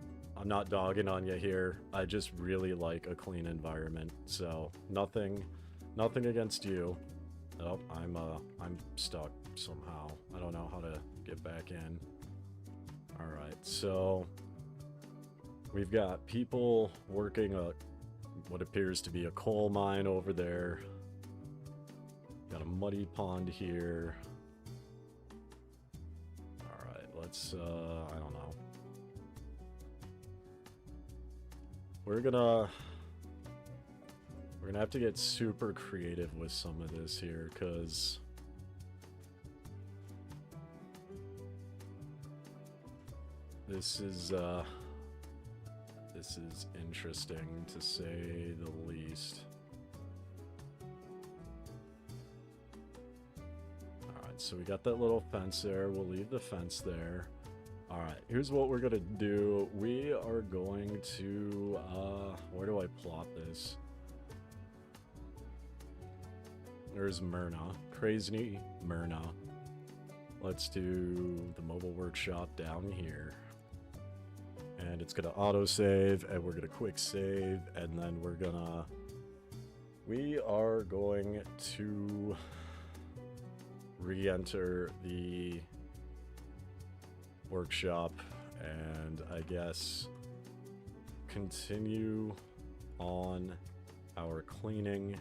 dogging on you here. I just really like a clean environment. So nothing against you. Oh, I'm stuck somehow. I don't know how to get back in. All right, so we've got people working what appears to be a coal mine over there. Got a muddy pond here. All right, let's I don't know. We're gonna have to get super creative with some of this here, because this is interesting to say the least. Alright, so we got that little fence there. We'll leave the fence there. Alright, here's what we're gonna do. We are going to, where do I plot this? There's Myrna. Crazy Myrna. Let's do the mobile workshop down here. And it's gonna autosave, and we're gonna quick save, and then we are going to re-enter the workshop, and I guess continue on our cleaning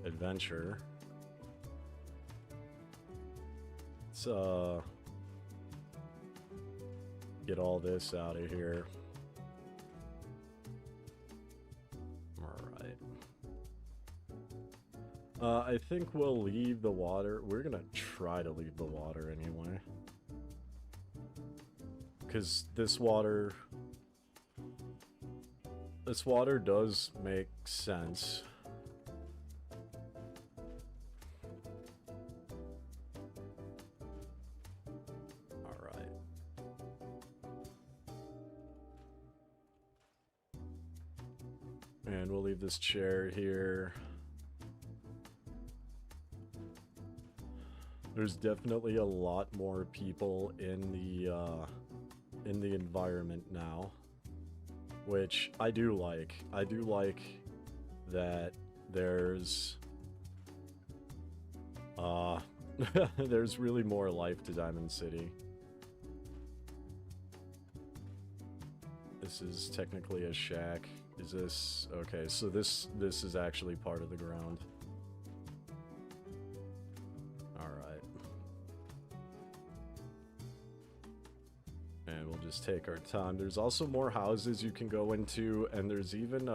adventure. Let's get all this out of here. I think we'll leave the water. We're gonna try to leave the water anyway. Because this water does make sense. Alright. And we'll leave this chair here. There's definitely a lot more people in the environment now, which I do like. I do like that there's there's really more life to Diamond City. This is technically a shack. Is this okay? So this is actually part of the ground. And we'll just take our time. There's also more houses you can go into, and there's even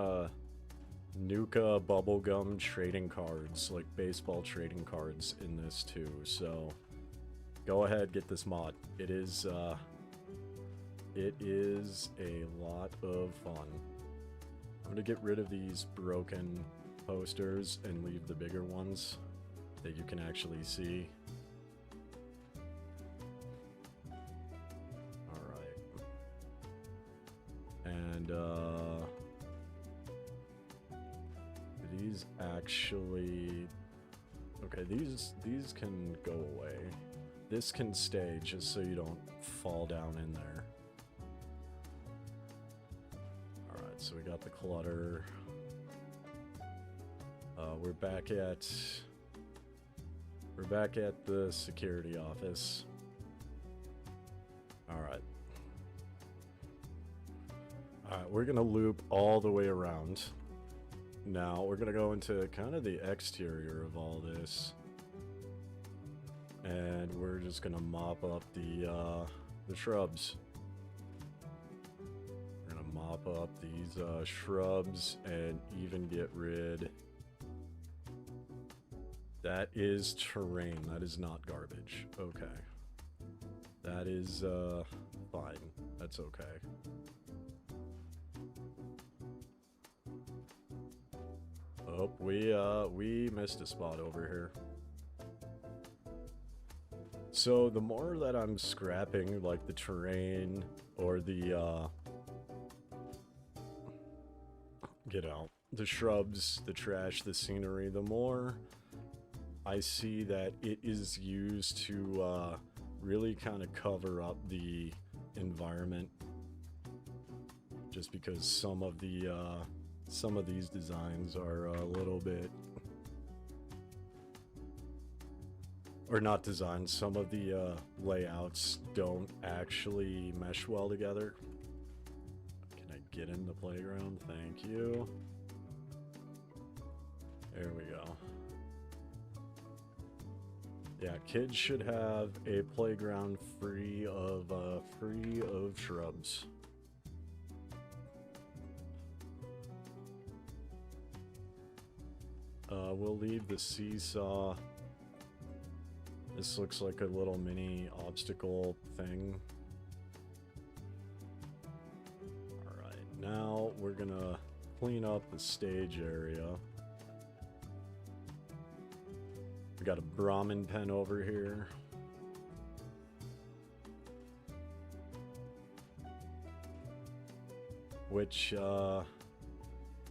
Nuka bubblegum trading cards, like baseball trading cards in this too. So go ahead, get this mod. It is a lot of fun. I'm gonna get rid of these broken posters and leave the bigger ones that you can actually see. And these actually, okay, these can go away. This can stay just so you don't fall down in there. Alright, so we got the clutter. We're back at the security office. Alright. Alright, we're gonna loop all the way around. Now, we're gonna go into kind of the exterior of all this. And we're just gonna mop up the shrubs. We're gonna mop up these shrubs and even get rid... That is terrain, that is not garbage. Okay. That is fine. That's okay. Oh, we missed a spot over here. So the more that I'm scrapping, like the terrain or the the shrubs, the trash, the scenery, the more I see that it is used to really kind of cover up the environment. Just because some of these designs are a little bit, or not designs, some of the layouts don't actually mesh well together. Can I get in the playground? Thank you. There we go. Yeah, kids should have a playground free of shrubs. We'll leave the seesaw. This looks like a little mini obstacle thing. Alright, now we're gonna clean up the stage area. We got a Brahmin pen over here. Which, I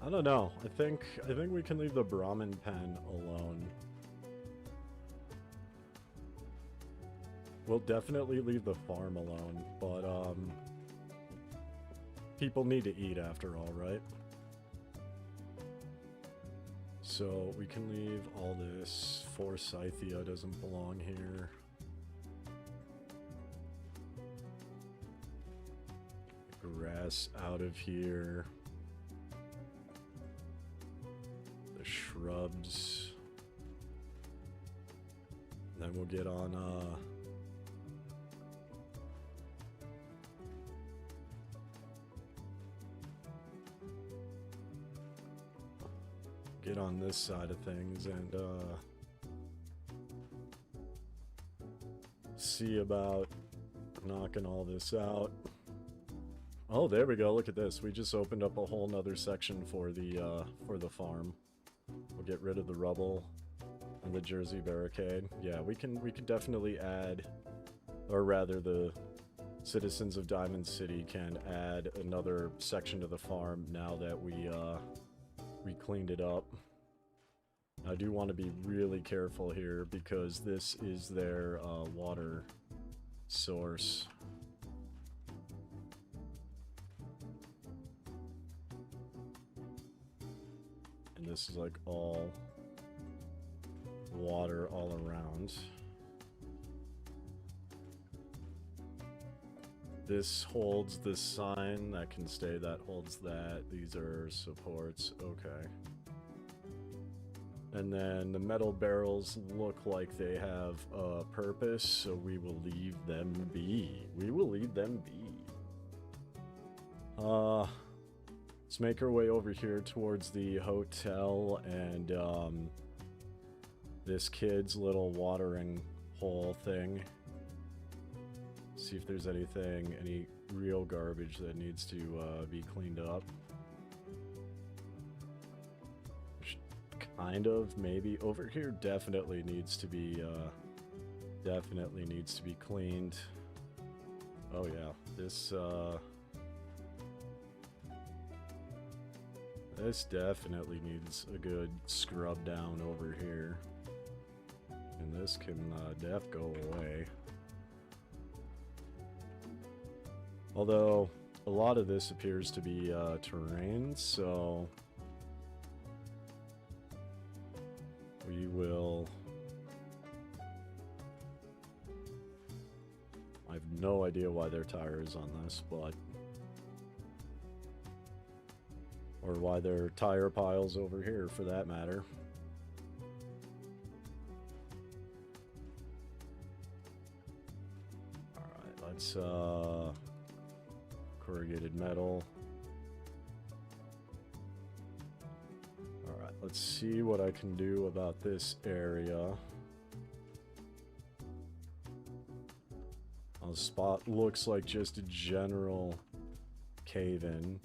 don't know. I think we can leave the Brahmin pen alone. We'll definitely leave the farm alone, but people need to eat after all, right? So we can leave all this. Forsythia doesn't belong here. Grass out of here. The shrubs. And then we'll get on get on this side of things and see about knocking all this out. Oh, there we go. Look at this. We just opened up a whole nother section for the farm. We'll get rid of the rubble and the Jersey barricade. Yeah, we could definitely add, or rather the citizens of Diamond City can add another section to the farm now that we cleaned it up. I do want to be really careful here because this is their water source. And this is like all water all around. This holds the sign, that can stay, that holds that. These are supports, okay. And then the metal barrels look like they have a purpose, so we will leave them be. We will leave them be. Let's make our way over here towards the hotel and this kid's little watering hole thing. See if there's anything, any real garbage that needs to be cleaned up. Kind of, maybe. Over here definitely needs to be cleaned. Oh yeah, this definitely needs a good scrub down over here. And this can go away. Although a lot of this appears to be terrain, so we will... I have no idea why there are tires on this, but... or why there are tire piles over here, for that matter. Alright, let's, corrugated metal. Alright, let's see what I can do about this area. The spot looks like just a general cave-in.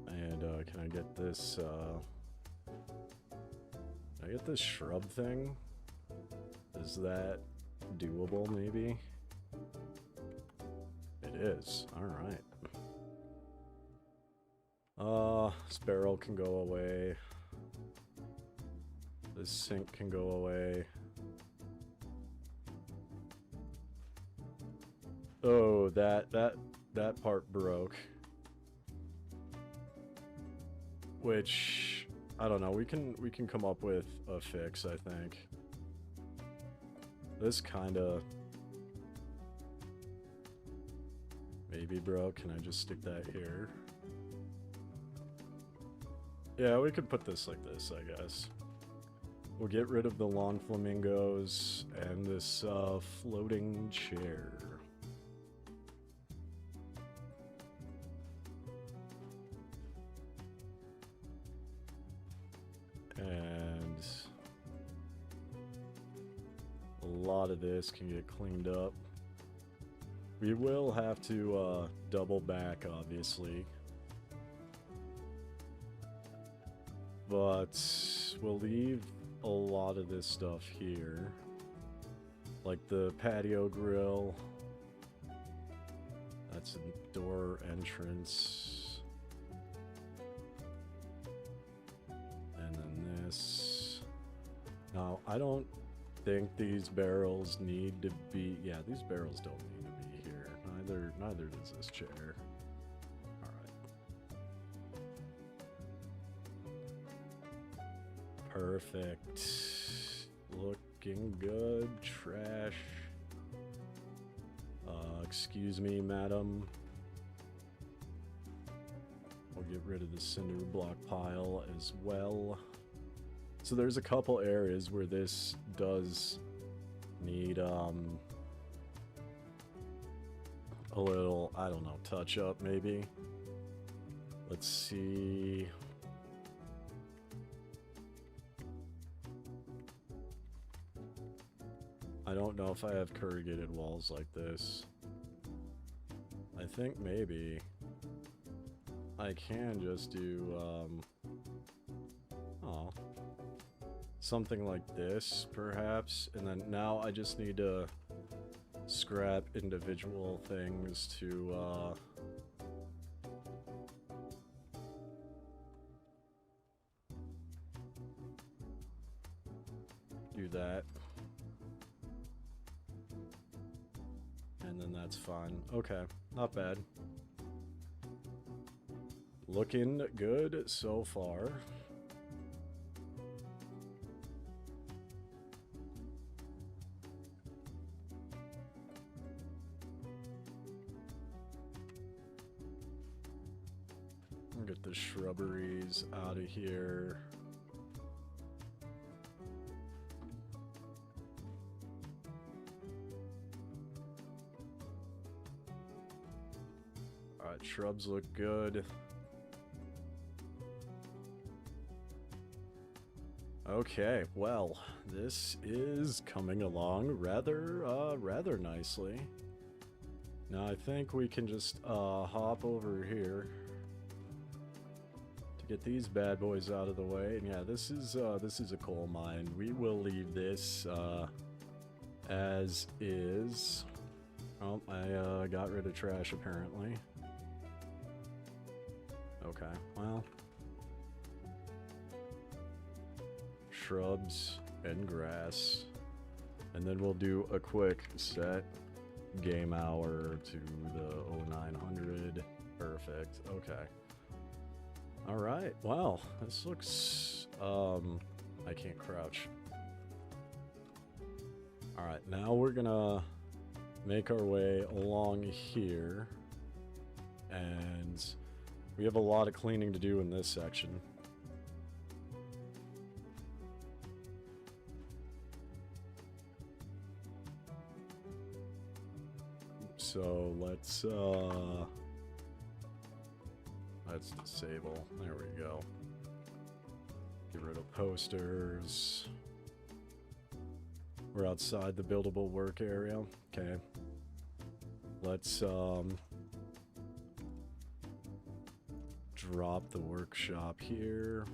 And can I get this shrub thing? Is that doable, maybe? It is. Alright. This barrel can go away. This sink can go away. Oh, that part broke. Which, I don't know, we can come up with a fix, I think. This kinda maybe broke. Can I just stick that here? Yeah, we could put this like this, I guess. We'll get rid of the lawn flamingos and this floating chair. And a lot of this can get cleaned up. We will have to double back, obviously. But we'll leave a lot of this stuff here. Like the patio grill. That's a door entrance. And then this. Now, I don't think these barrels need to be... yeah, these barrels don't need to be here. Neither does this chair. Perfect. Looking good. Trash. Excuse me, madam. We'll get rid of the cinder block pile as well. So there's a couple areas where this does need a a little, I don't know, touch up maybe. Let's see. I don't know if I have corrugated walls like this. I think maybe I can just do, something like this, perhaps. And then now I just need to scrap individual things to, do that. And then that's fine. Okay, not bad. Looking good so far. Get the shrubberies out of here. Alright, shrubs look good. Okay, well, this is coming along rather nicely. Now I think we can just hop over here to get these bad boys out of the way. And yeah, this is a coal mine. We will leave this as is. Oh, I got rid of trash apparently. Okay, well, shrubs and grass, and then we'll do a quick set game hour to the 0900. Perfect. Okay. All right. Wow, this looks I can't crouch. All right, now we're gonna make our way along here, and we have a lot of cleaning to do in this section. So let's disable. There we go. Get rid of posters. We're outside the buildable work area. Okay. Let's drop the workshop here.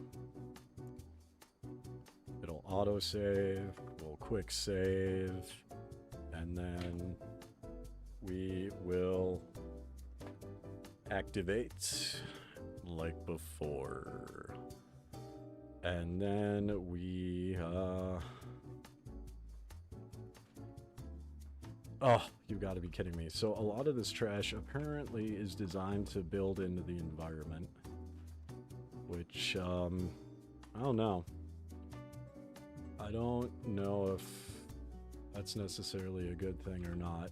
It'll autosave. We'll quick save. And then we will activate like before. And then we oh, you gotta be kidding me. So a lot of this trash apparently is designed to build into the environment, which I don't know. I don't know if that's necessarily a good thing or not.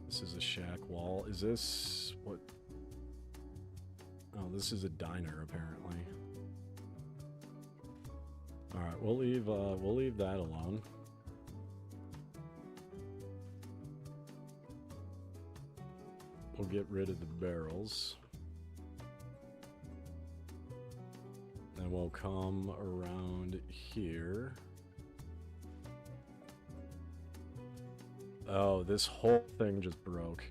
This is a shack wall. Is this what? Oh, this is a diner apparently. All right, we'll leave that alone. We'll get rid of the barrels. Then we'll come around here. Oh, this whole thing just broke.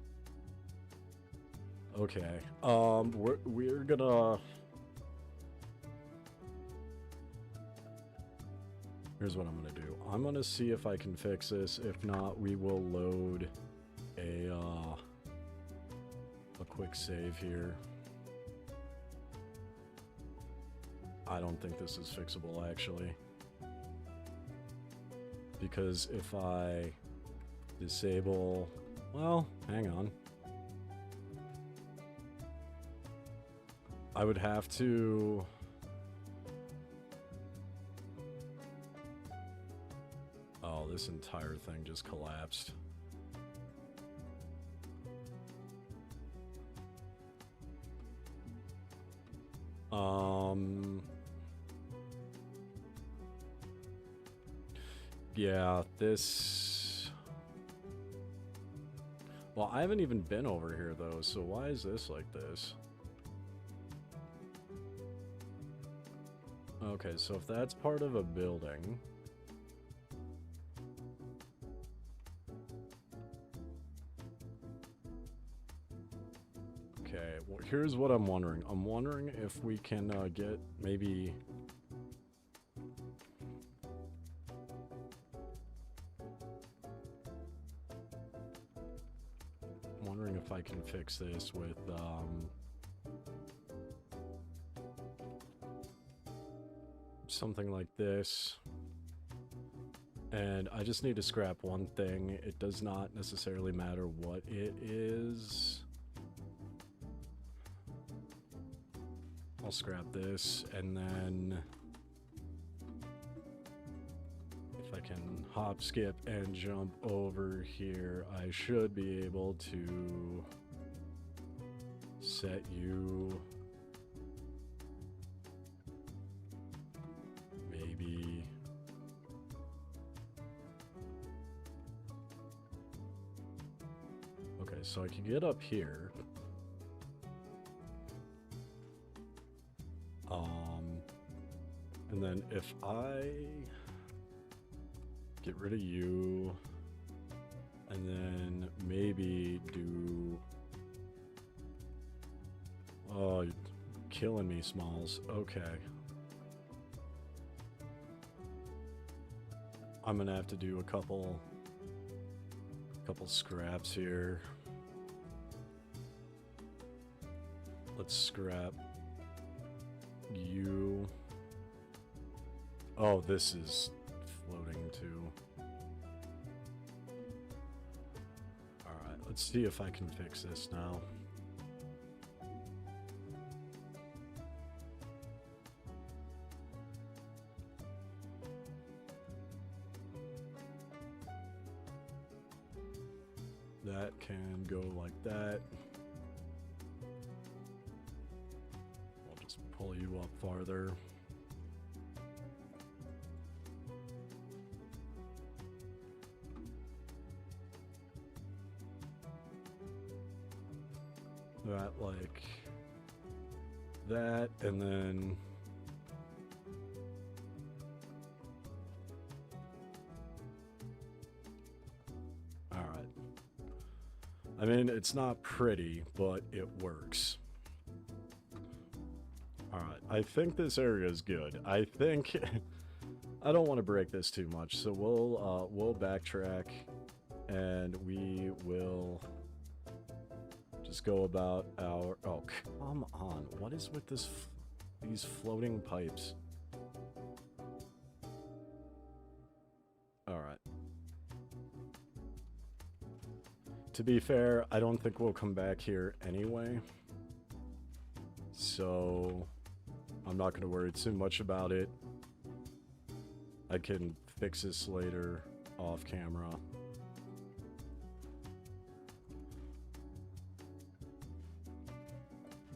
Okay. We're gonna... Here's what I'm gonna do. I'm gonna see if I can fix this. If not, we will load a quick save here. I don't think this is fixable, actually. Because if I disable... Well, hang on. I would have to... Oh, this entire thing just collapsed. Yeah, this... Well, I haven't even been over here, though, so why is this like this? Okay, so if that's part of a building... Okay, well, here's what I'm wondering. I'm wondering if we can get maybe... I'm wondering if I can fix this with... something like this. And I just need to scrap one thing. It does not necessarily matter what it is. I'll scrap this, and then if I can hop, skip, and jump over here, I should be able to set you maybe okay, so I can get up here. And then if I get rid of you, and then maybe do... Oh, you're killing me, Smalls. Okay. I'm gonna have to do a couple scraps here. Let's scrap you. Oh, this is floating too. Alright, let's see if I can fix this now. That can go like that. I'll just pull you up farther. That like that, and then all right. I mean, it's not pretty, but it works. All right, I think this area is good. I think I don't want to break this too much, so we'll backtrack, and we will just go about our... Oh, come on. What is with this these floating pipes? Alright. To be fair, I don't think we'll come back here anyway. So, I'm not going to worry too much about it. I can fix this later off camera.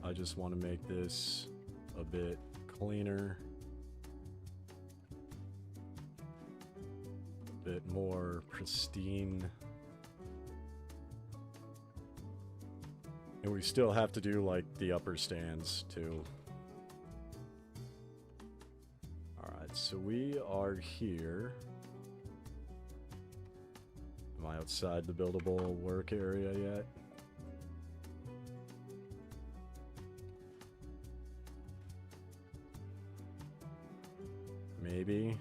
I just want to make this a bit cleaner, a bit more pristine. And we still have to do like the upper stands too. Alright, so we are here. Am I outside the buildable work area yet? Maybe.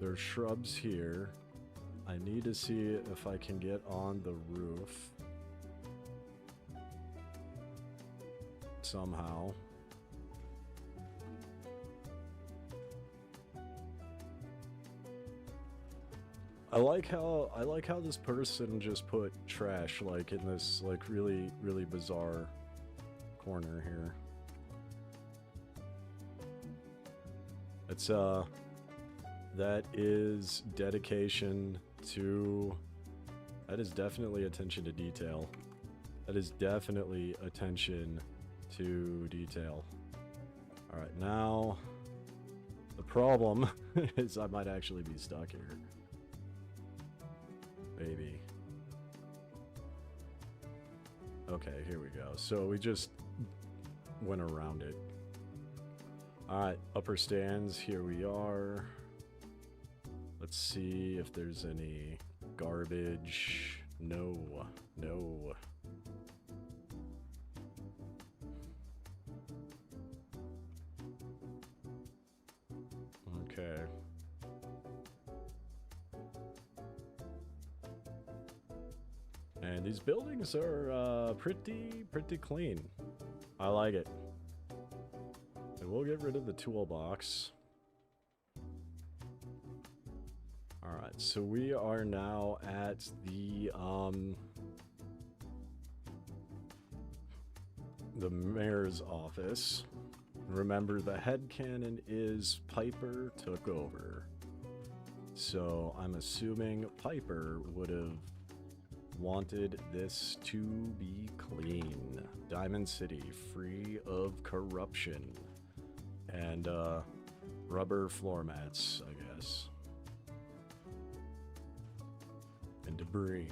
There's shrubs here. I need to see if I can get on the roof somehow. I like how this person just put trash like in this like really bizarre corner here. It's that is dedication to... That is definitely attention to detail. That is definitely attention to detail. Alright, now The problem is I might actually be stuck here. Maybe. Okay, here we go. So we just went around it. Alright, upper stands, here we are. Let's see if there's any garbage. No, no. Okay. And these buildings are pretty clean. I like it. And we'll get rid of the toolbox. Alright, so we are now at the mayor's office. Remember, the headcanon is Piper took over. So I'm assuming Piper would have wanted this to be clean. Diamond City, free of corruption. And rubber floor mats, I guess. And debris.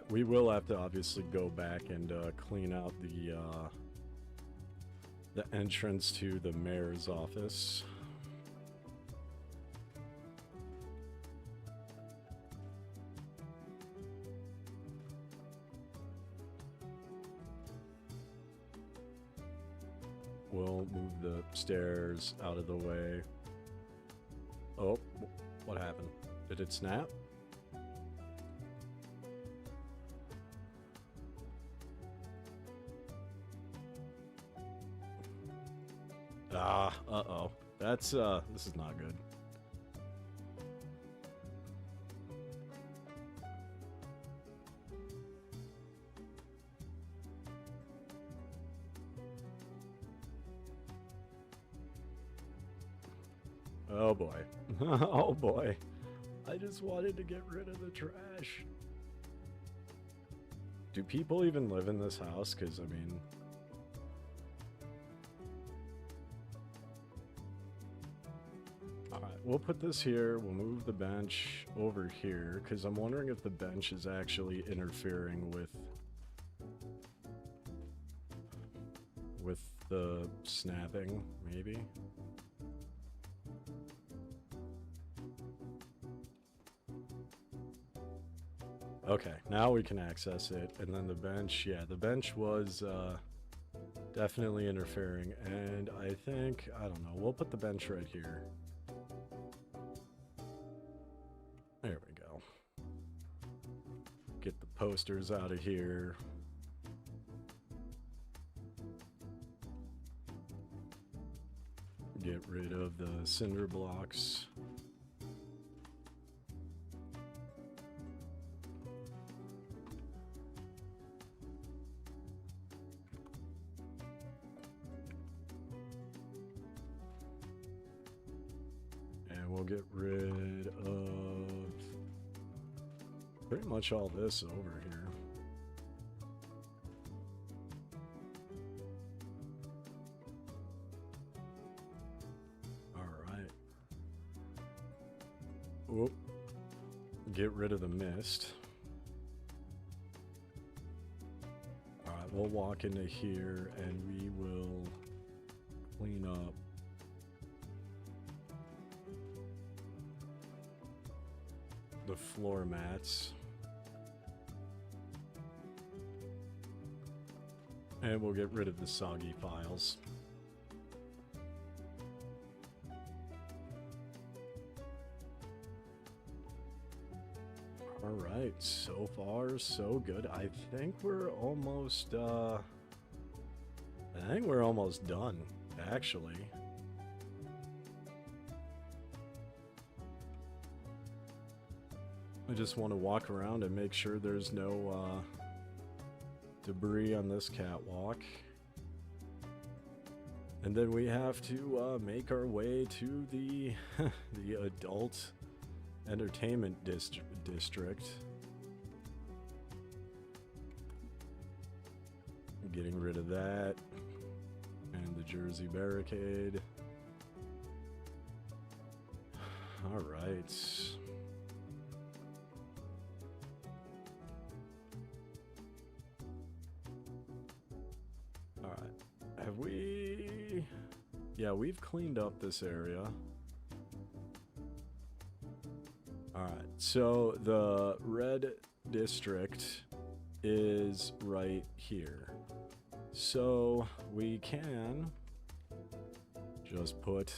We will have to obviously go back and clean out the entrance to the mayor's office. We'll move the stairs out of the way. Oh, what happened? Did it snap? Uh-oh. That's, this is not good. Oh boy. Oh boy. I just wanted to get rid of the trash. Do people even live in this house? Because, I mean... Alright, we'll put this here. We'll move the bench over here. Because I'm wondering if the bench is actually interfering with the snapping, maybe? Okay, now we can access it, and then the bench, yeah, the bench was definitely interfering, and I think, I don't know, we'll put the bench right here. There we go. Get the posters out of here. Get rid of the cinder blocks. We'll get rid of pretty much all this over here. Alright. Whoop. Get rid of the mist. Alright, we'll walk into here and we will clean up the floor mats. And we'll get rid of the soggy files. Alright, so far so good. I think we're almost done, actually. I just want to walk around and make sure there's no debris on this catwalk. And then we have to make our way to the the adult entertainment district. Getting rid of that. And the Jersey barricade. Alright. Alright. Have we... Yeah, we've cleaned up this area. Alright, so the red district is right here. So we can just put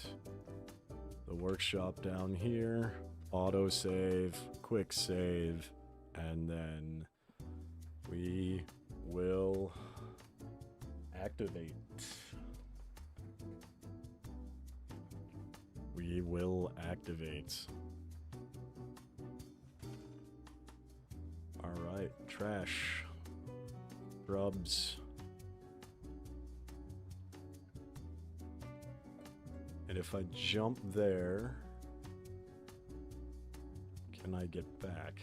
the workshop down here, auto save, quick save, and then we will activate. We will activate. Alright, trash, grubs. And if I jump there, can I get back?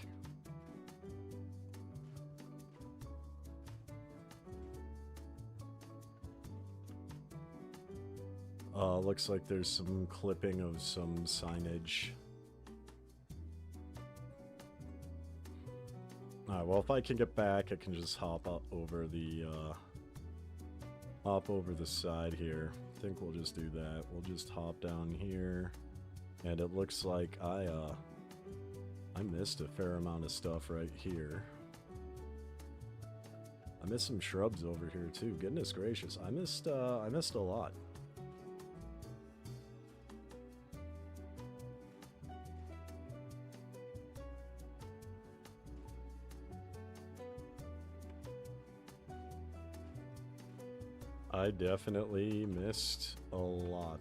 Looks like there's some clipping of some signage. Alright, well if I can get back, I can just hop up over the side here. I think we'll just do that. We'll just hop down here. And it looks like I missed a fair amount of stuff right here. I missed some shrubs over here too. Goodness gracious. I missed a lot. I definitely missed a lot.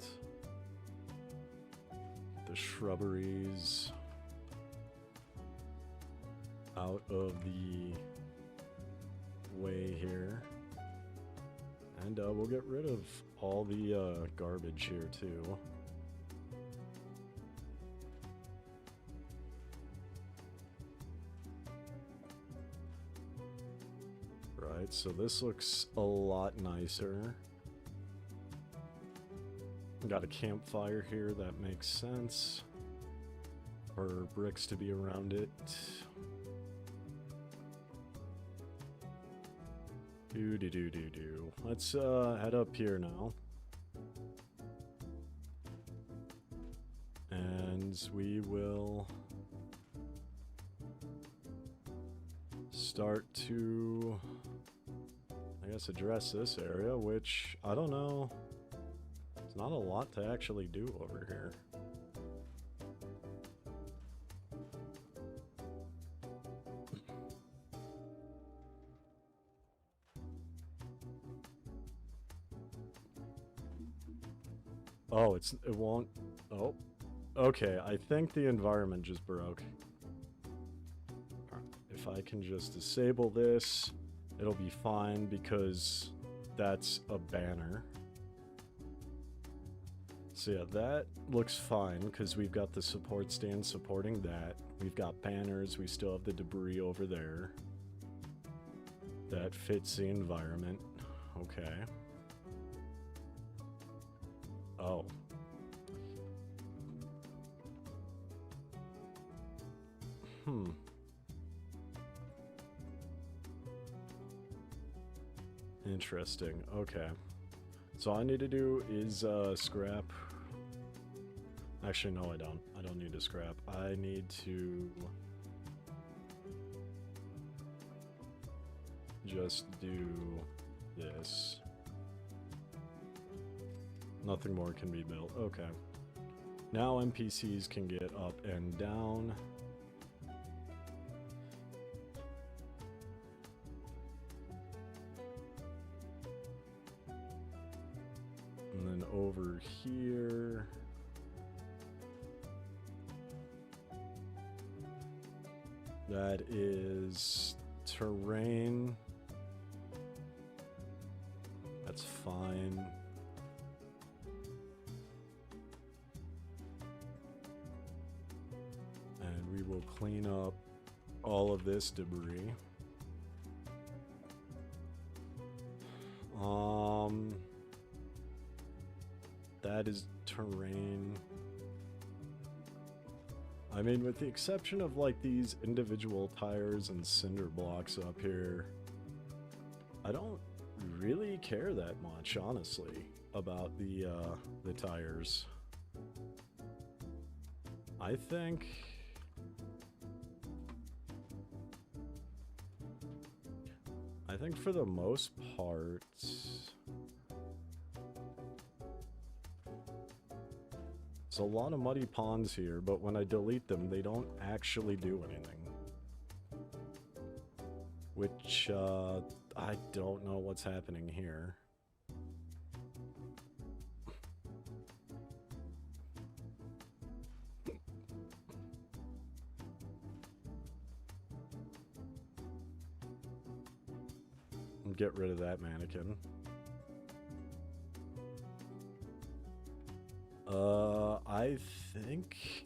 The shrubberies out of the way here. And we'll get rid of all the garbage here too. Right, so this looks a lot nicer. Got a campfire here, that makes sense. For bricks to be around it. Do. Let's head up here now. And we will start to, I guess, address this area, which, I don't know, it's not a lot to actually do over here. Oh, it won't, oh, okay, I think the environment just broke. If I can just disable this, it'll be fine because that's a banner. So yeah, that looks fine because we've got the support stand supporting that. We've got banners, we still have the debris over there. That fits the environment. Okay. Oh. Interesting. Okay. So all I need to do is scrap. Actually, no, I don't. I don't need to scrap. I need to just do this. Nothing more can be built. Okay. Now NPCs can get up and down. And then over here. That is terrain. That's fine. we'll clean up all of this debris. That is terrain. I mean, with the exception of like these individual tires and cinder blocks up here, I don't really care that much, honestly, about the tires. I think for the most part, there's a lot of muddy ponds here, but when I delete them, they don't actually do anything. Which, I don't know what's happening here. Get rid of that mannequin. I think...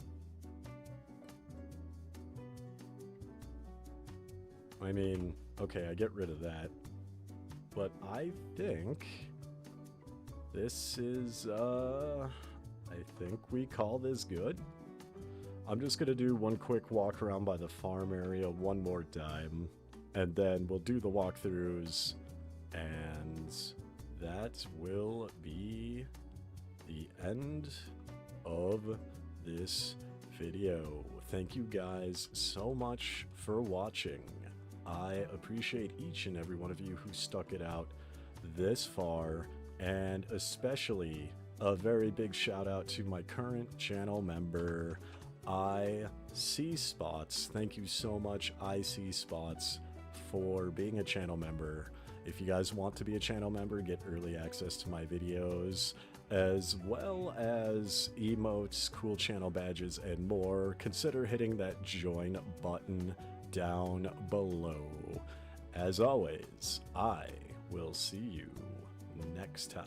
I mean, okay, I get rid of that. But I think... this is, I think we call this good. I'm just gonna do one quick walk around by the farm area one more time. And then we'll do the walkthroughs, and that will be the end of this video. Thank you guys so much for watching. I appreciate each and every one of you who stuck it out this far, and especially a very big shout out to my current channel member, I See Spots. Thank you so much, I See Spots, for being a channel member. If you guys want to be a channel member, get early access to my videos, as well as emotes, cool channel badges, and more, consider hitting that join button down below. As always, I will see you next time.